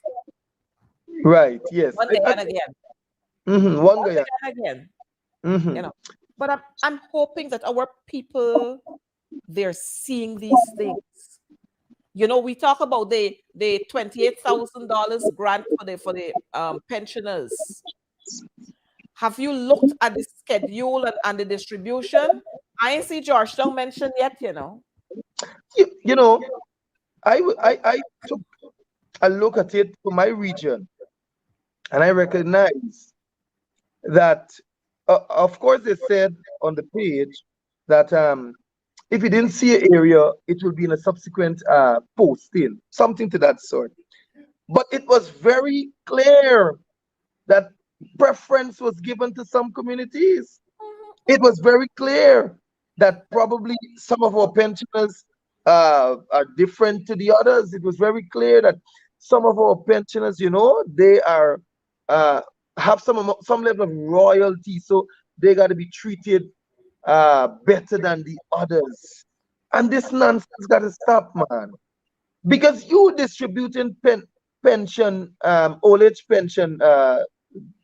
Right, yes. One day and again. One day again. You know. But I'm hoping that our people, they're seeing these things. You know, we talk about the $28,000 grant for the pensioners. Have you looked at the schedule and the distribution? I ain't see Georgetown mentioned yet, you know. You know, I took a look at it for my region, and I recognize that, of course, they said on the page that if you didn't see an area, it will be in a subsequent posting, something to that sort. But it was very clear that preference was given to some communities. It was very clear that probably some of our pensioners are different to the others. It was very clear that some of our pensioners, you know, they are have some level of royalty, so they got to be treated better than the others. And this nonsense got to stop, man. Because you distributing pension, old age pension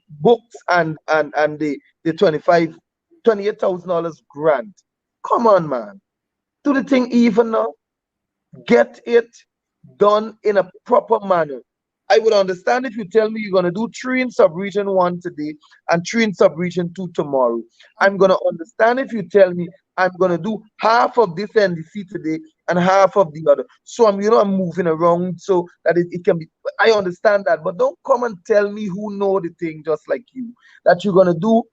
books and the $28,000 grant. Come on, man. Do the thing even now. Get it done in a proper manner. I would understand if you tell me you're going to do 3 in sub-region 1 today and 3 in sub-region 2 tomorrow. I'm going to understand if you tell me I'm going to do half of this NDC today and half of the other. So I'm moving around so that it can be. I understand that, but don't come and tell me who know the thing just like you, that you're going to do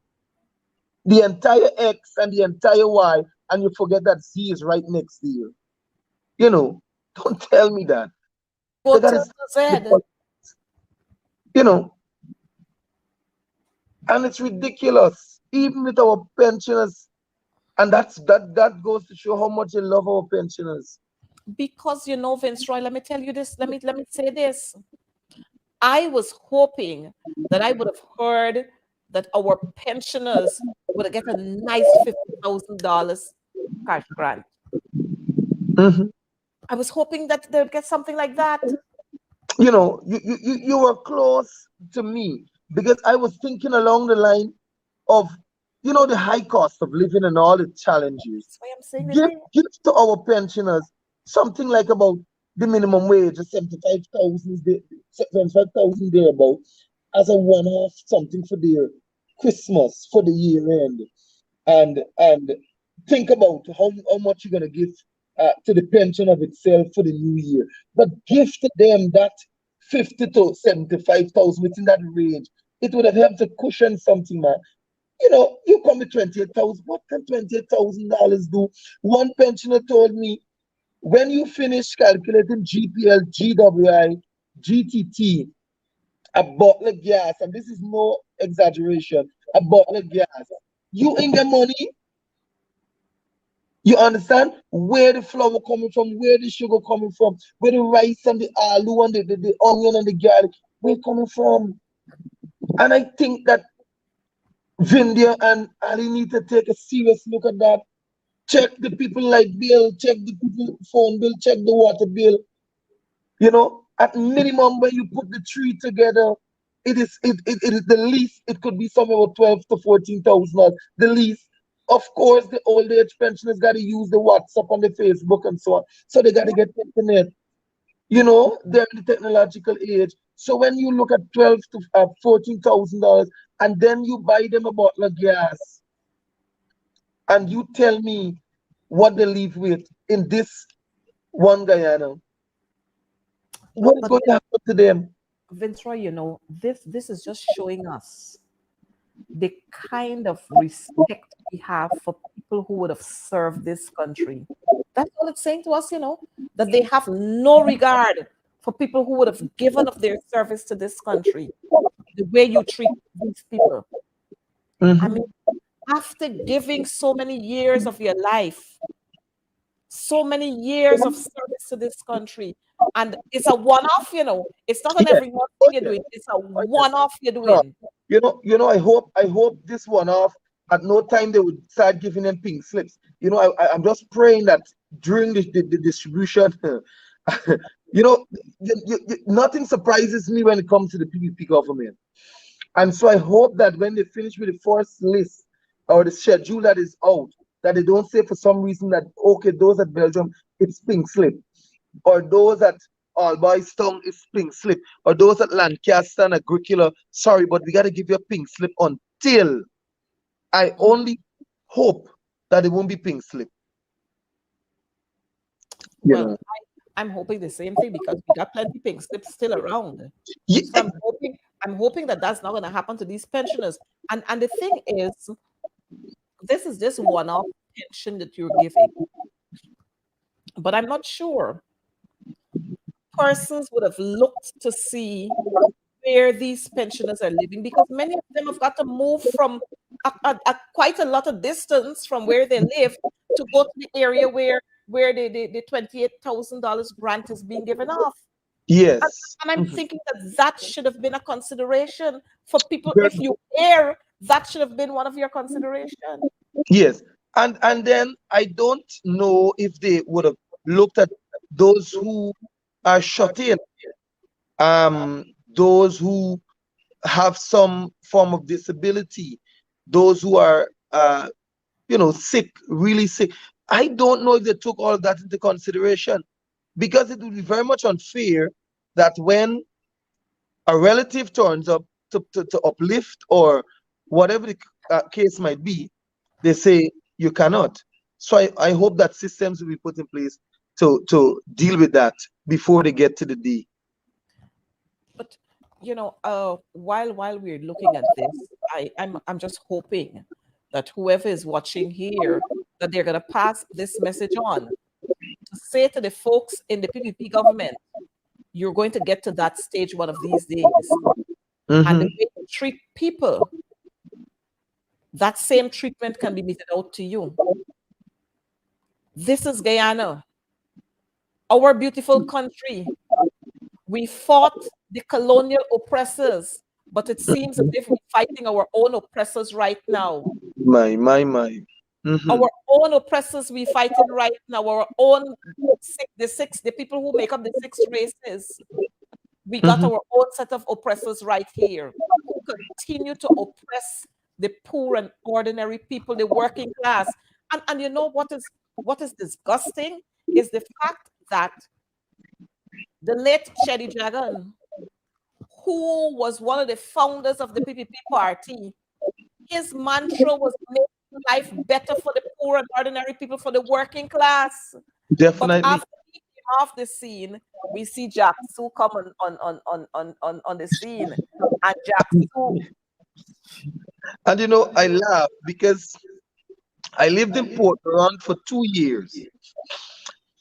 the entire X and the entire Y and you forget that Z is right next to you. Don't tell me that. Go That to is, the Z. you know, and it's ridiculous, even with our pensioners. And that goes to show how much they love our pensioners. Because Vince Roy, let me tell you this. Let me say this. I was hoping that I would have heard that our pensioners would get a nice $50,000 cash grant. Mm-hmm. I was hoping that they would get something like that. You were close to me because I was thinking along the line of, the high cost of living and all the challenges. That's why I'm saying it. Give to our pensioners something like about the minimum wage of 75,000 thereabout as a one-off something for their Christmas, for the year end. And think about how much you're going to give to the pension of itself for the new year. But give to them that 50 to 75,000 within that range. It would have helped to cushion something, man. You come with 28,000. What can $28,000 do? One pensioner told me, when you finish calculating GPL, GWI, GTT, a bottle of gas, and this is no exaggeration, a bottle of gas, you ain't get money. You understand where the flour coming from, where the sugar coming from, where the rice and the aloo and the onion and the garlic, where it coming from? And I think that Vindia and Ali need to take a serious look at that. Check the people light bill, check the people phone bill, check the water bill. At minimum, when you put the three together, it is the least. It could be somewhere about 12 to 14,000. The least. Of course, the old age pensioners got to use the WhatsApp and the Facebook and so on. So they got to get internet. They're in the technological age. So when you look at 12 to $14,000, and then you buy them a bottle of gas, and you tell me what they live with in this one Guyana, what is going to happen to them? Vince Roy, this is just showing us the kind of respect we have for people who would have served this country. That's all it's saying to us, that they have no regard for people who would have given up their service to this country, the way you treat these people. Mm-hmm. I mean, after giving so many years of your life, so many years of service to this country, and it's a one-off, it's not an every month thing you're doing, it's a one-off you're doing. I hope this one-off, at no time they would start giving them pink slips. I'm just praying that during the distribution, nothing surprises me when it comes to the PPP government. And so I hope that when they finish with the first list or the schedule that is out, that they don't say for some reason that, okay, those at Belgium, it's pink slip. Or those at Albistown, it's pink slip. Or those at Lancaster and Agricola, sorry, but we got to give you a pink slip until. I only hope that it won't be pink slip. Well, I'm hoping the same thing because we got plenty pink slips still around. Yeah. So I'm hoping that that's not going to happen to these pensioners. And the thing is, this is just one-off pension that you're giving. But I'm not sure persons would have looked to see where these pensioners are living, because many of them have got to move from quite a lot of distance from where they live to go to the area where the $28,000 grant is being given off. Yes. And I'm thinking that should have been a consideration for people. If you care, that should have been one of your considerations. Yes. And then I don't know if they would have looked at those who are shut in, those who have some form of disability, those who are sick, really sick. I don't know if they took all that into consideration, because it would be very much unfair that when a relative turns up to uplift or whatever the case might be, they say you cannot. So I hope that systems will be put in place to deal with that before they get to the D. But while we're looking at this, I'm just hoping that whoever is watching here, that they're gonna pass this message on to say to the folks in the PPP government, you're going to get to that stage one of these days. And the way you treat people, that same treatment can be meted out to you. This is Guyana, our beautiful country. We fought the colonial oppressors, but it seems as if we're fighting our own oppressors right now. My. Our own oppressors we fighting right now, our own the people who make up the 6 races. We got our own set of oppressors right here who continue to oppress the poor and ordinary people, the working class. And you know what is disgusting is the fact that the late Shedi Jagan, who was one of the founders of the PPP party, his mantra was making life better for the poor and ordinary people, for the working class. Definitely. But after he came off the scene, we see Jack Sue come on the scene. And Jack Sue. And I laugh because I lived in Port Moran for 2 years.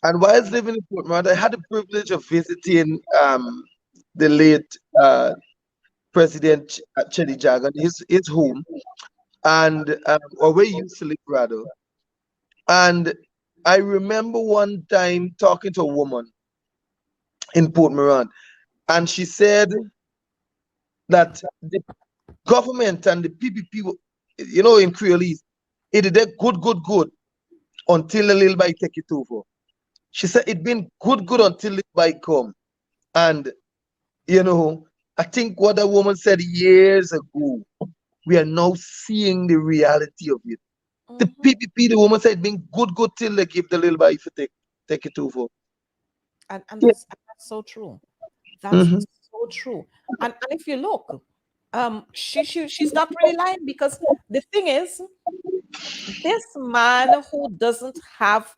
And whilst living in Port Moran, I had the privilege of visiting the late President Chedi Jagan, his home, and or where he used to live rather. And I remember one time talking to a woman in Port Moran, and she said that the government and the PPP, in Creolese, it did good until the little boy take it over. She said it been good until the boy come. And I think what that woman said years ago, we are now seeing the reality of it. The PPP, the woman said, been good till they give the little boy if you take it over. And that's so true. That's so true. And if you look, she's not really lying, because the thing is, this man who doesn't have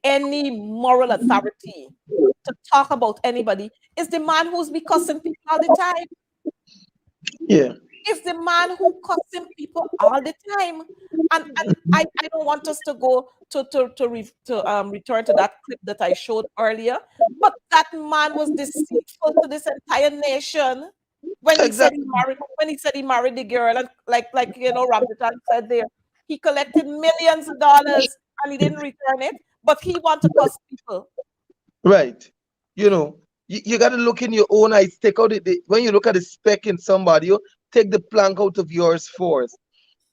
any moral authority to talk about anybody is the man who's be cussing people all the time. Yeah. It's the man who cussing people all the time. And I don't want us to go to return to that clip that I showed earlier, but that man was deceitful to this entire nation when he said he married the girl, and like Ramjitan said there, he collected millions of dollars and he didn't return it, but he want to cuss people. Right. You got to look in your own eyes. Take out when you look at the speck in somebody, take the plank out of yours first.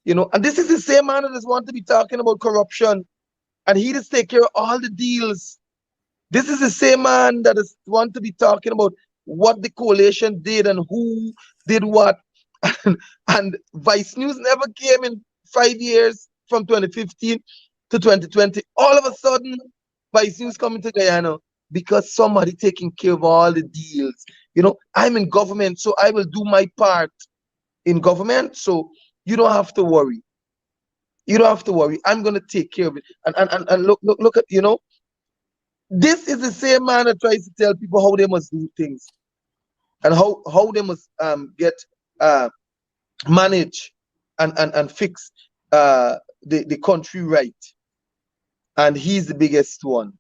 And this is the same man that just want to be talking about corruption, and he just take care of all the deals. This is the same man that just want to be talking about what the coalition did and who did what. And Vice News never came in 5 years from 2015 to 2020. All of a sudden, Vice News coming to Guyana because somebody taking care of all the deals. I'm in government, so I will do my part in government. So you don't have to worry. You don't have to worry. I'm gonna take care of it. And look at this is the same man that tries to tell people how they must do things and how they must get manage and fix the country right. And he's the biggest one.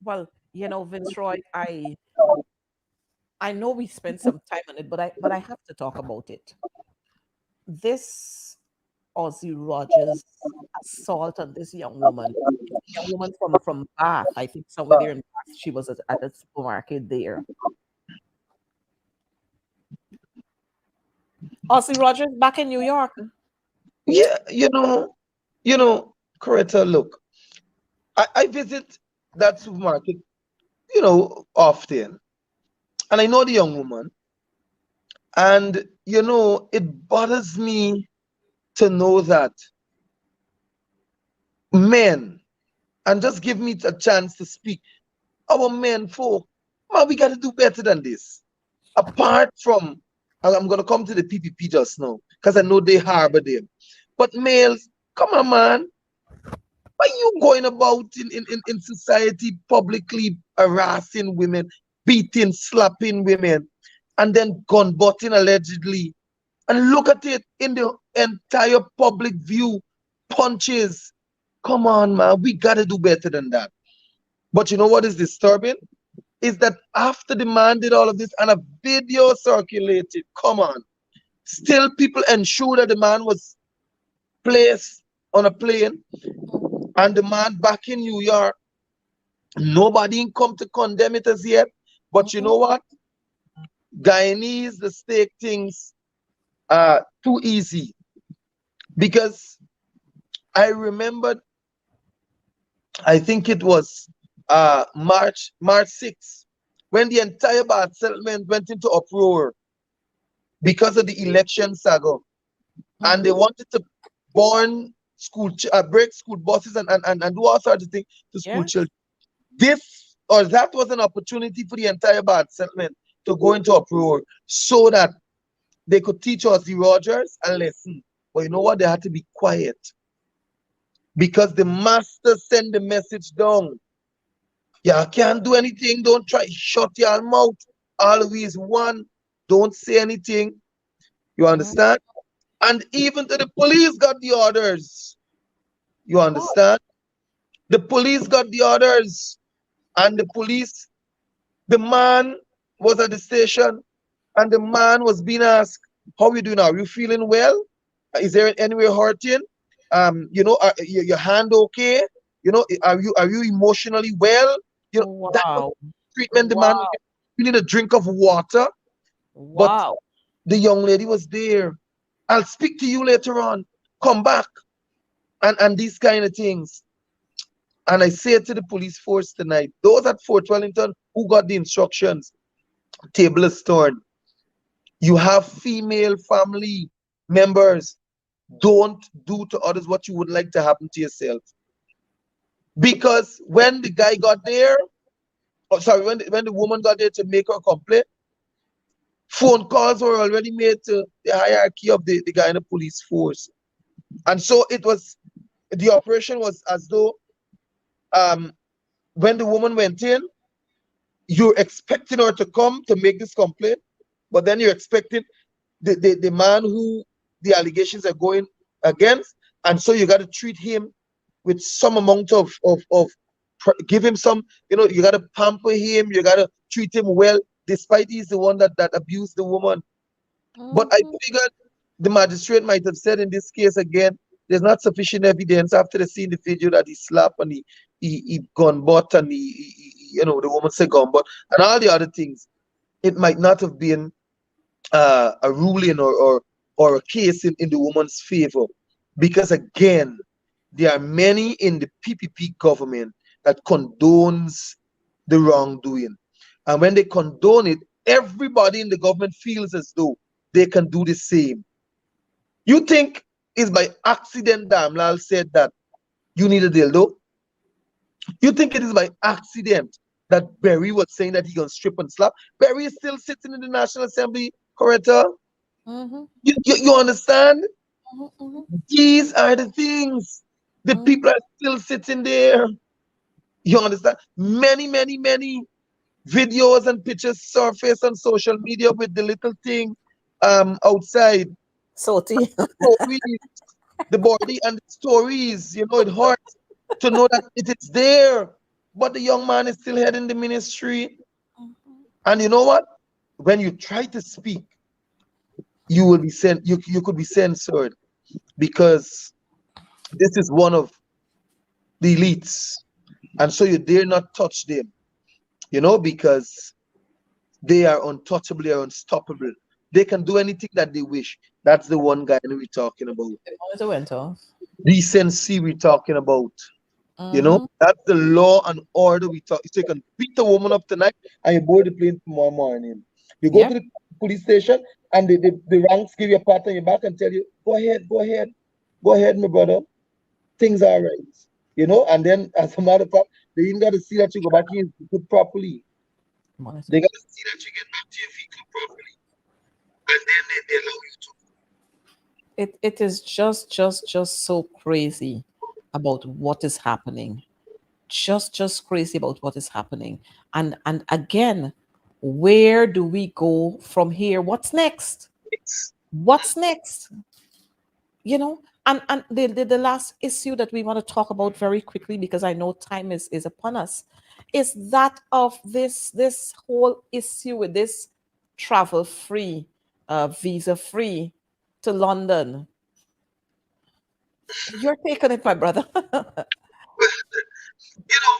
Well, Vince Roy, I know we spent some time on it, but I have to talk about it. This Ozzy Rogers assault on this young woman from Bath, I think somewhere there in Bath, she was at a supermarket there. Ozzy Rogers back in New York. Yeah, Coretta, look, I visit that supermarket, often. And I know the young woman. And you know, it bothers me to know that men, and just give me a chance to speak, our men folk, man, we got to do better than this. Apart from, I'm going to come to the PPP just now, because I know they harbor them. But males, come on, man. Why you going about in society publicly harassing women, beating, slapping women, and then gun butting allegedly? And look at it in the entire public view, punches. Come on, man, we got to do better than that. But you know what is disturbing? Is that after the man did all of this and a video circulated, come on, still people ensure that the man was placed on a plane and the man back in New York. Nobody come to condemn it as yet. But you know what? Guyanese, the stake things are too easy. Because I remembered, I think it was March 6th, when the entire Bad settlement went into uproar because of the election saga. And they wanted to burn school, break school buses and do all sorts of things to school children. This or that was an opportunity for the entire Bad settlement to go into uproar so that they could teach us the Rogers a lesson. But you know what? They had to be quiet because the master sent the message down. Yeah, can't do anything. Don't try. Shut your mouth. Always one. Don't say anything. You understand? And even to the police got the orders. You understand? The police got the orders. And the police, the man was at the station and the man was being asked, how you doing now? Are you feeling well? Is there anywhere hurting? You know, your hand okay? You know, are you emotionally well? You know, that was the treatment the man was getting. You need a drink of water. But the young lady was there. I'll speak to you later on. Come back. And these kind of things. And I say to the police force tonight, those at Fort Wellington who got the instructions, table is turned. You have female family members. Don't do to others what you would like to happen to yourself. Because when the guy got there, when the woman got there to make her complaint, phone calls were already made to the hierarchy of the guy in the police force. And so it was, the operation was as though when the woman went in, you're expecting her to come to make this complaint, but then you're expecting the man who the allegations are going against, and so you got to treat him with some amount of give him some, you know, you got to pamper him, you got to treat him well, despite he's the one that abused the woman. But I figured the magistrate might have said in this case again, there's not sufficient evidence after they seen the video that he slapped and he gun butt and you know, the woman said gun butt and all the other things. It might not have been a ruling or a case in the woman's favor, because again, there are many in the PPP government that condones the wrongdoing, and when they condone it, everybody in the government feels as though they can do the same. You think it's by accident that Amlal said that you need a dildo? You think it is by accident that Berry was saying that he gonna strip and slap? Berry is still sitting in the National Assembly, Coretta. You understand? These are the things. The people are still sitting there. You understand? Many videos and pictures surface on social media with the little thing outside. Salty. The body and the stories, you know, it hurts to know that it is there. But the young man is still heading the ministry. And you know what? When you try to speak, you will be sent, you could be censored, because this is one of the elites. And so you dare not touch them, you know, because they are untouchable, they are unstoppable. They can do anything that they wish. That's the one guy we're talking about. Decency we're talking about. You know, that's the law and order we talk. So you can beat the woman up tonight and you board the plane tomorrow morning. You go to the police station and the ranks give you a pat on your back and tell you, go ahead, go ahead, go ahead, my brother. Things are right. You know, and then as a matter of fact, they even got to see that you go back in good properly. Monitor. They got to see that you get back to your feet properly. And then they allow you to. It is just so crazy about what is happening. Just crazy about what is happening. And again, where do we go from here? What's next? What's next? You know, and the last issue that we want to talk about very quickly, because I know time is upon us, is that of this whole issue with this travel free, visa free to London. You're taking it, my brother. You know,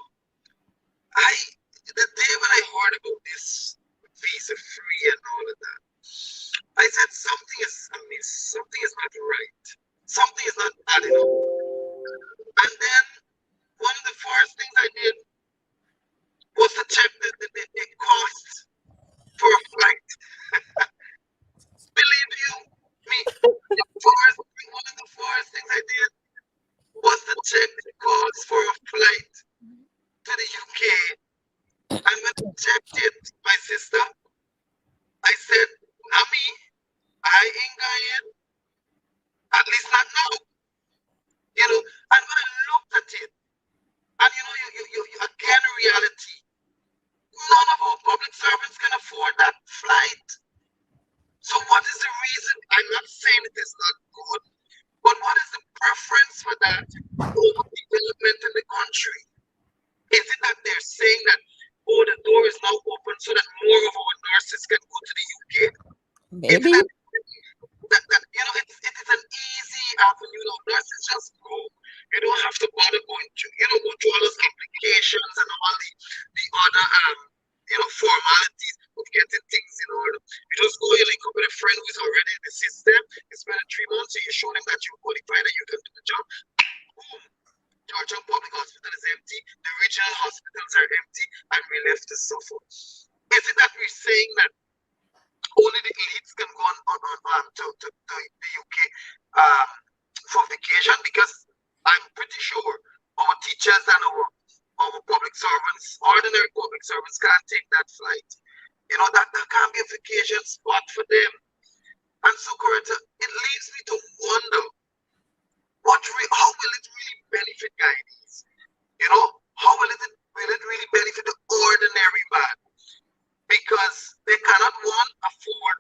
I the day when I heard about this visa free and all of that, I said something is not right. Something is not adding up. And then one of the first things I did was to check the cost for a flight. Believe you me, one of the first things I did was to check the cost for a flight to the UK. And when I checked it, my sister, I said, Nami, I ain't going, at least not now. You know, and when I looked at it, and you know, you again, reality, none of our public servants can afford that flight. So what is the reason? I'm not saying it is not good, but what is the preference for that over development in the country? Is it that they're saying that, oh, the door is now open so that more of our nurses can go to the UK? Is Maybe. it that you know, it is an easy avenue. Nurses just go. You don't have to bother going to, you know, go through all those applications and all the other formalities of getting things in order. You just go, you link up with a friend who is already in the system. You spend 3 months, and you show them that you're qualified and you can do the job. Boom. Georgia Public Hospital is empty. The regional hospitals are empty, and we left to suffer. Is it that we're saying that only the elites can go on to the UK for vacation? Because I'm pretty sure our teachers and our public servants, ordinary public servants, can't take that flight. You know, that can't be a vacation spot for them. And so, Coretta, it leaves me to wonder how will it really benefit guides? You know, how will it really benefit the ordinary man? Because they cannot, one, afford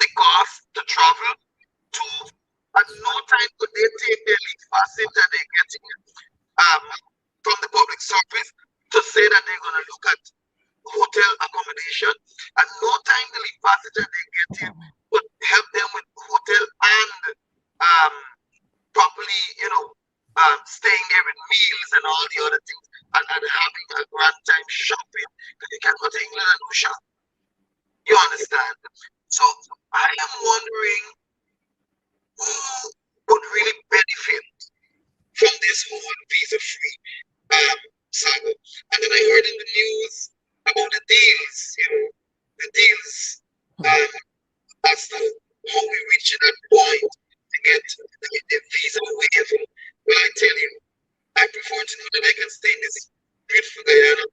the cost to travel. Two, at no time could they take their lead passenger they're getting from the public service to say that they're going to look at hotel accommodation. At no time the lead passenger they're getting would help them with hotel and properly, staying there with meals and all the other things, and having a grand time shopping. Because you can't go to England and do shop. You understand? So I am wondering who would really benefit from this whole visa-free saga. And then I heard in the news about the deals, the deals as to how we reach that point to get the visa waiver. Well, I tell you, I prefer to know that I can stay in this beautiful Guyana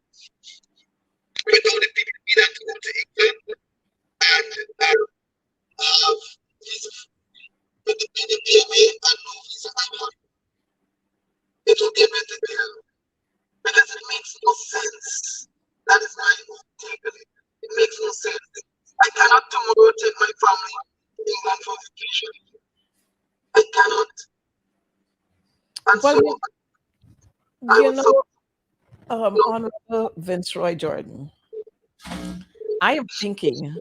without the people that to go to England and have visa with the PMA and no visa. It will be a better deal because it makes no sense. That is my take on it. It makes no sense. I cannot tomorrow take my family to England for vacation. I cannot. And well, Honorable Vince Roy Jordan, I am thinking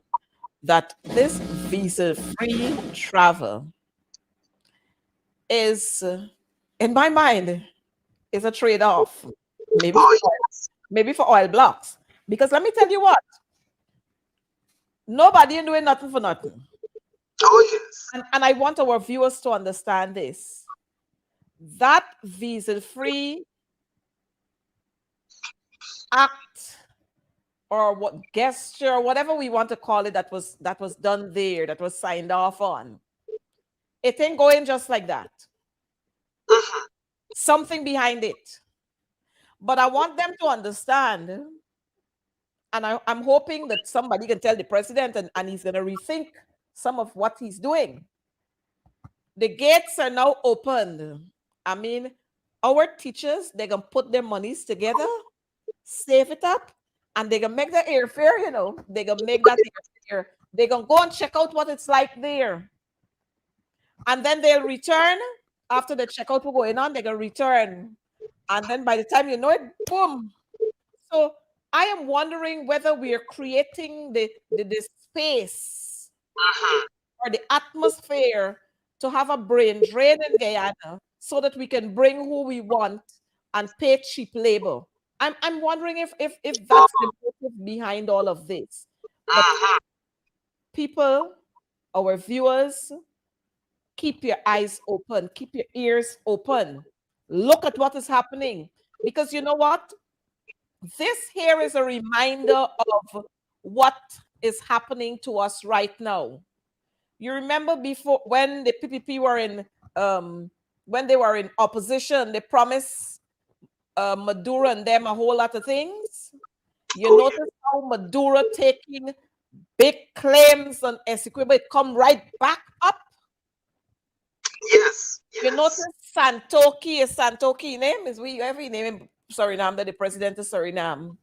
that this visa-free travel is, in my mind, is a trade-off. Maybe for oil blocks. Because let me tell you what, nobody ain't doing nothing for nothing. Oh, yes. And I want our viewers to understand this. That visa-free act or what gesture, whatever we want to call it, that was done there, that was signed off on. It ain't going just like that. Something behind it. But I want them to understand, and I'm hoping that somebody can tell the president, and he's going to rethink some of what he's doing. The gates are now opened. I mean, our teachers, they can put their monies together, save it up, and they can make the airfare, you know. They can make that airfare. They can go and check out what it's like there. And then they'll return after the checkout will going on, they can return. And then by the time you know it, boom. So I am wondering whether we are creating the space or the atmosphere to have a brain drain in Guyana so that we can bring who we want and pay cheap labor. I'm wondering if that's the motive behind all of this. But people, our viewers, keep your eyes open, keep your ears open. Look at what is happening. Because you know what? This here is a reminder of what is happening to us right now. You remember before when the PPP were in when they were in opposition, they promised Maduro and them a whole lot of things. You notice how Maduro taking big claims on Essequibo, it come right back up. Yes. You notice Santoki name is we every name in Suriname that the president of Suriname.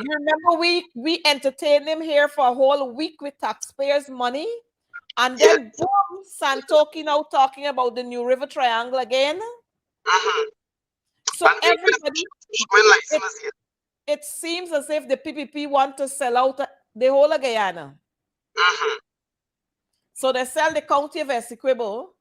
You remember we entertained him here for a whole week with taxpayers' money, and then boom, Santoki now talking about the New River Triangle again. So everybody, it seems as if the PPP want to sell out the whole of Guyana. So they sell the county of Essequibo.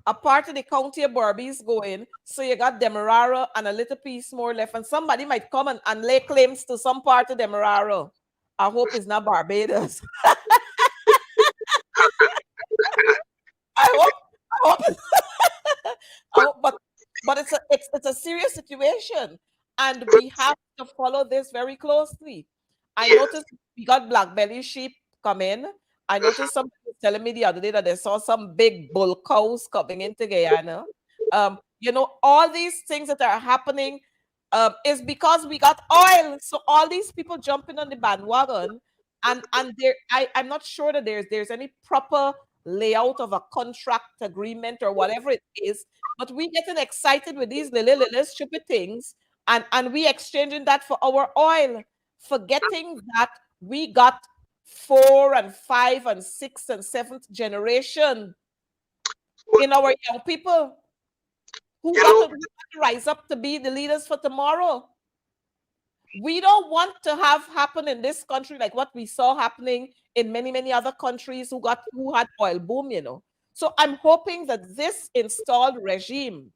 A part of the county of Berbice going, so you got Demerara and a little piece more left, and somebody might come and lay claims to some part of Demerara. I hope it's not Barbados. I hope but it's a serious situation, and we have to follow this very closely. I noticed we got black belly sheep come in. I noticed somebody was telling me the other day that they saw some big bull cows coming into Guyana. You know, all these things that are happening is because we got oil. So all these people jumping on the bandwagon, and I'm not sure that there's any proper layout of a contract agreement or whatever it is. But we getting excited with these little stupid things, and we exchanging that for our oil, forgetting that we got 4 and 5 and 6 and 7th generation in our young people who want to rise up to be the leaders for tomorrow. We don't want to have happen in this country like what we saw happening in many other countries who had oil boom, you know. So I'm hoping that this installed regime,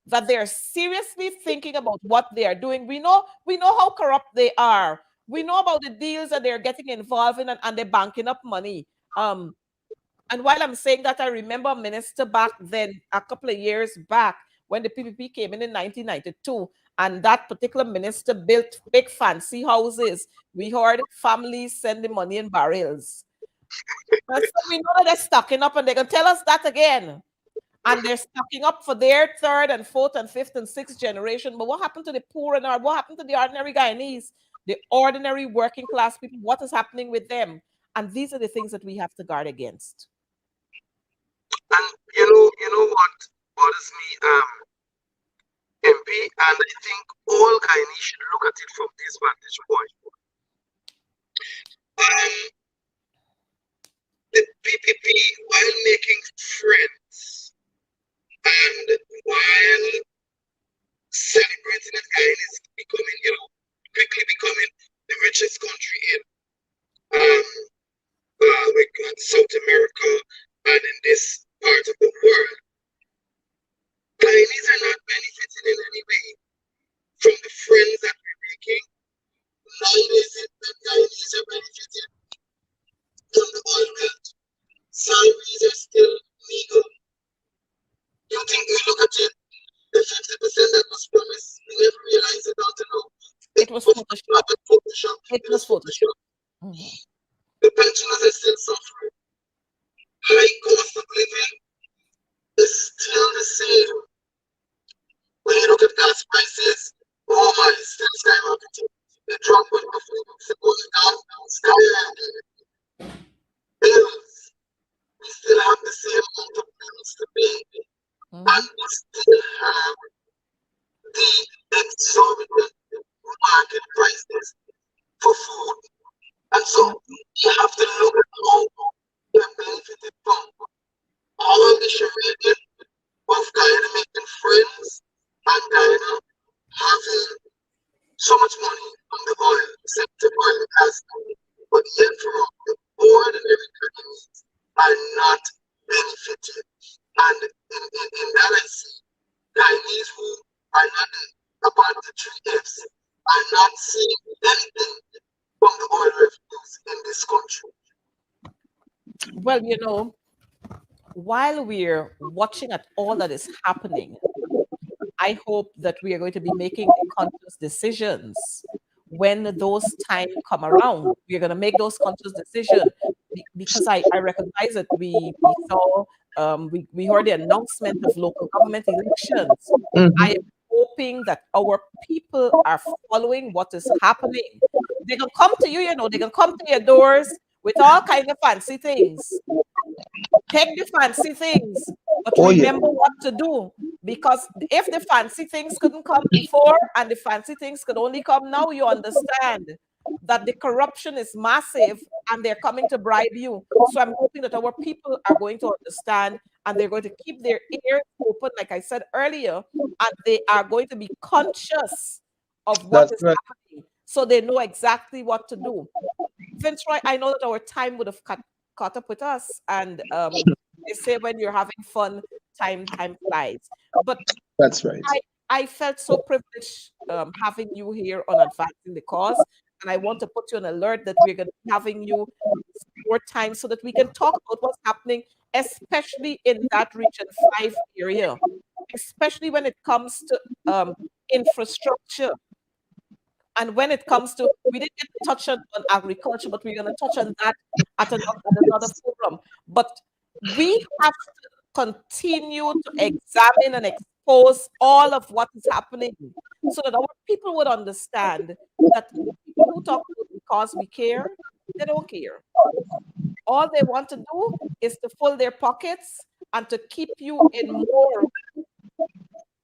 that they're seriously thinking about what they are doing. We know how corrupt they are. We know about the deals that they're getting involved in, and they're banking up money. And while I'm saying that, I remember a minister back then, a couple of years back, when the PPP came in 1992, and that particular minister built big fancy houses. We heard families sending money in barrels. And so we know that they're stocking up, and they're going to tell us that again. And they're stocking up for their 3rd and 4th and 5th and 6th generation. But what happened to the poor and what happened to the ordinary Guyanese? The ordinary working class people, what is happening with them? And these are the things that we have to guard against. And you know what bothers me, MP, and I think all Guyanese should look at it from this vantage point. The PPP, while making friends and while celebrating that Guyana is becoming, quickly becoming the richest country in South America and in this part of the world, Guyanese are not benefiting in any way from the friends that we're making. Neither is it that Guyanese are benefiting from the oil wealth. Salaries are still legal. You think we look at it, the 50% that was promised, we never realized it until now. It was Photoshop. Photoshop. It It was was Photoshop. Photoshop. Mhm. The pensioners are still suffering. High cost of living is still the same. When you look at gas prices, oh my, it's still skyrocketing. They dropped one a few weeks ago, now skyrocketing. Bills, we still have the same amount of bills to pay, and we still have the exorbitant market prices for food. And so you have to look at how we are benefited from all the charade of Guyana making friends and Guyana having so much money on the oil, sector oil has, but yet from the ordinary Ghanaians are not benefited. And in that I see Guyanese who are not about the three F's are not seeing anything from the oil revenues in this country. Well, you know, while we're watching at all that is happening, I hope that we are going to be making conscious decisions when those time come around. We're going to make those conscious decisions because I recognize that we saw we heard the announcement of local government elections. I am hoping that our people are following what is happening. They can come to you, you know, they can come to your doors with all kind of fancy things. Take the fancy things, but Oh yeah, remember what to do. Because if the fancy things couldn't come before and the fancy things could only come now, you understand that the corruption is massive and they're coming to bribe you. So I'm hoping that our people are going to understand and they're going to keep their ears open, like I said earlier, and they are going to be conscious of what that's is right. happening so they know exactly what to do. Vince Roy, I know that our time would have caught up with us, and they say when you're having fun, time flies. But That's right. I felt so privileged having you here on advancing the cause, and I want to put you on alert that we're going to be having you more time so that we can talk about what's happening, especially in that Region 5 area, especially when it comes to infrastructure. And when it comes to, we didn't get to touch on agriculture, but we're going to touch on that at another forum. But we have to continue to examine and expose all of what is happening so that our people would understand that people who talk about because we care, they don't care. All they want to do is to fill their pockets and to keep you in more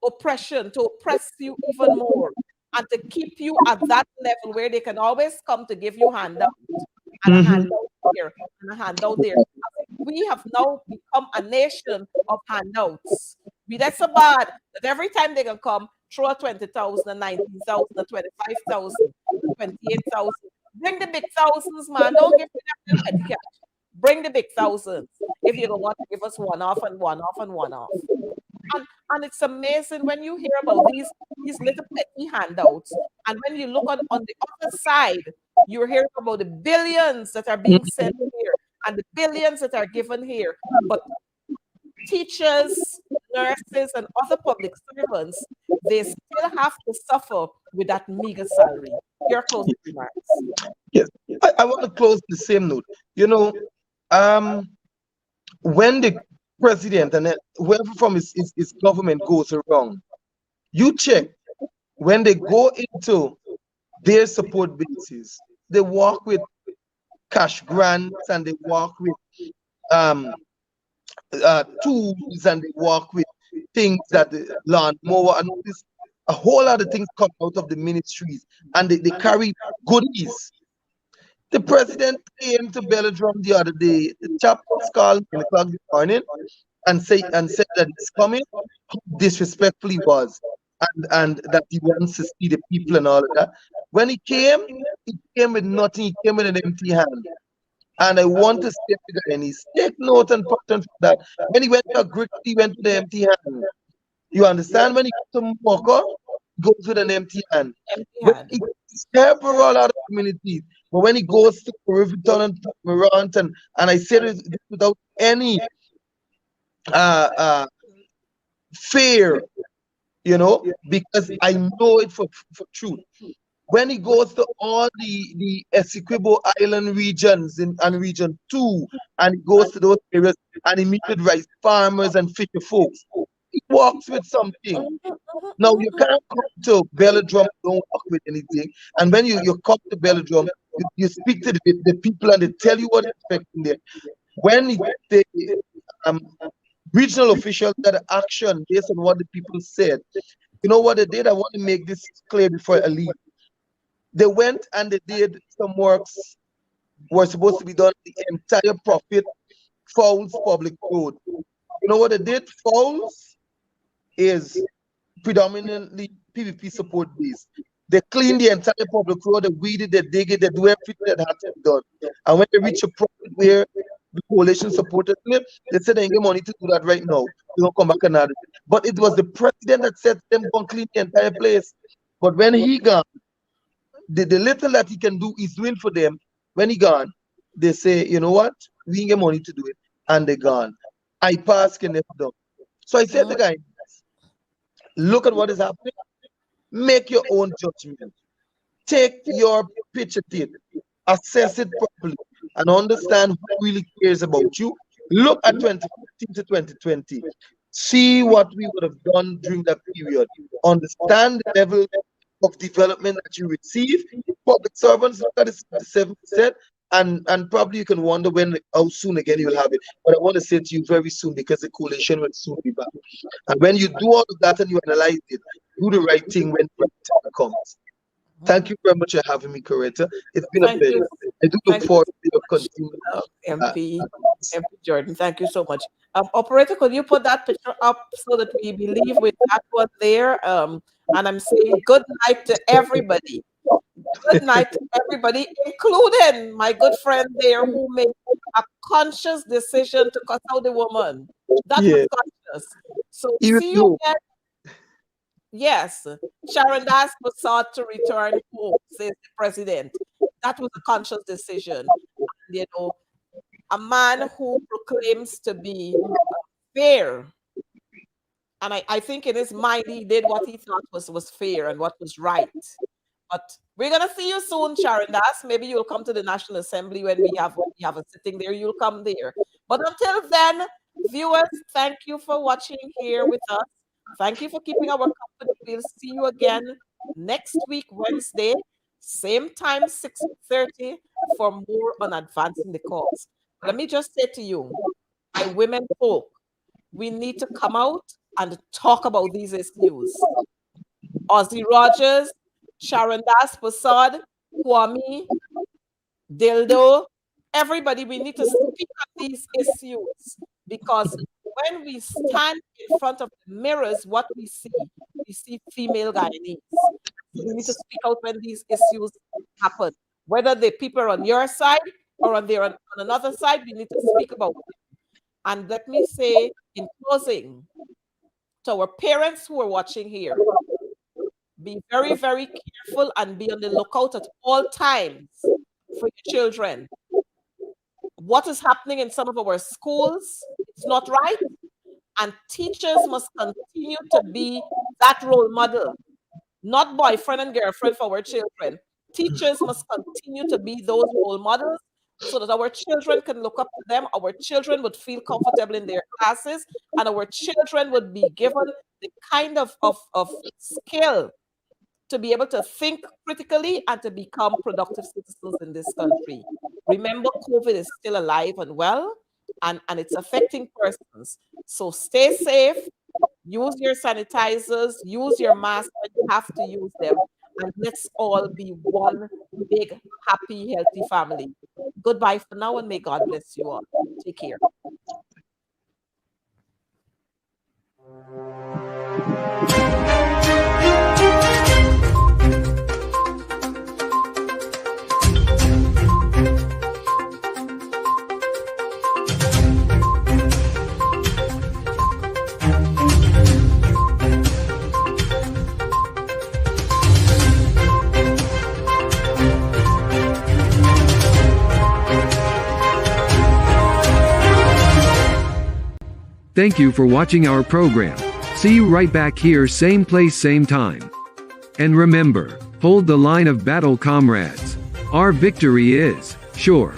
oppression, to oppress you even more, and to keep you at that level where they can always come to give you handout and a handout here and a handout there. We have now become a nation of handouts. That's so bad that every time they can come, throw a 20,000, a 19,000, a 25,000, 28,000. Bring the big thousands, man. Don't give me that little petty cash. Bring the big thousands if you don't want to give us one off and one off and one off. And it's amazing when you hear about these little petty handouts. And when you look on the other side, you hear about the billions that are being sent here and the billions that are given here. But teachers, nurses, and other public servants, they still have to suffer with that meager salary. Your closing remarks. Yes. I want to close the same note. You know, um, when the president and then whoever from his government goes around, you check when they go into their support bases, they walk with cash grants and they walk with um, tools and they walk with things that the lawnmower and all this, a whole lot of things come out of the ministries and they carry goodies. The president came to Belladrum the other day. The chap was called 9 o'clock this morning and said that he's coming, how disrespectful he was, and that he wants to see the people and all of that. When he came with nothing, he came with an empty hand. And I want to say to the Guyanese, take note and pattern for that. When he went to Grit, he went with an empty hand. You understand? When he goes to Moko, he goes with an empty hand. Empty When hand. he several other communities, but when he goes to Riverton and Morant, and I said it without any uh, uh, fear, because I know it for truth. When he goes to all the Essequibo Island regions and Region 2, and he goes to those areas and he meets with rice farmers and fisher folks, he walks with something. Now, you can't come to Belladrum, don't walk with anything. And when you come to Belladrum, you speak to the people and they tell you what is expecting them. When the regional officials got action based on what the people said, you know what they did? I want to make this clear before I leave. They went and they did some works were supposed to be done the entire profit Fowles Public Road. You know what they did? Fowles is predominantly PVP support based. They cleaned the entire public road, they weeded, they dig it, they do everything that had to be done. And when they reach a point where the coalition supported them, they said they ain't get money to do that right now. They don't come back another. But it was the president that said them go clean the entire place. But when he gone, the little that he can do is doing for them. When he gone, they say, you know what? We ain't get money to do it. And they gone. I pass can never done. So I said to the guy, look at what is happening. Make your own judgment. Take your pitch at it. Assess it properly. And understand who really cares about you. Look at 2015 to 2020. See what we would have done during that period. Understand the level of development that you receive. Public servants, look at the 77%, and probably you can wonder how soon again you will have it. But I want to say to you very soon, because the coalition will soon be back. And when you do all of that and you analyze it, do the right thing when the right time comes. Thank you very much for having me, Coretta. It's been a pleasure. I do look forward to your continued MP Jordan. Thank you so much. Operator, could you put that picture up so that we believe with that one there? And I'm saying good night to everybody. Good night to everybody, including my good friend there who made a conscious decision to cut out the woman. That was conscious. So see you again. Yes, Sharon Das was sought to return home, says the president. That was a conscious decision. You know, a man who proclaims to be fair. And I think in his mind, he did what he thought was fair and what was right. But we're going to see you soon, Sharon Das. Maybe you'll come to the National Assembly when we have a sitting there. You'll come there. But until then, viewers, thank you for watching here with us. Thank you for keeping our company. We'll see you again next week, Wednesday, same time, 6:30, for more on advancing the cause. Let me just say to you, my women folk, we need to come out and talk about these issues. Ozzy Rogers, Sharon Das Prasad, Kwame, Dildo, everybody, we need to speak on these issues, because when we stand in front of the mirrors, what we see female Guyanese. We need to speak out when these issues happen. Whether the people are on your side or on another side, we need to speak about them. And let me say in closing, to our parents who are watching here, be very, very careful and be on the lookout at all times for your children. What is happening in some of our schools, it's not right. And teachers must continue to be that role model, not boyfriend and girlfriend for our children. Teachers must continue to be those role models so that our children can look up to them. Our children would feel comfortable in their classes, and our children would be given the kind of skill to be able to think critically and to become productive citizens in this country. Remember, COVID is still alive and well, and it's affecting persons. So stay safe, use your sanitizers, use your masks when you have to use them, and let's all be one big, happy, healthy family. Goodbye for now, and may God bless you all. Take care. Thank you for watching our program. See you right back here, same place, same time. And remember, Hold the line of battle, comrades. Our victory is sure.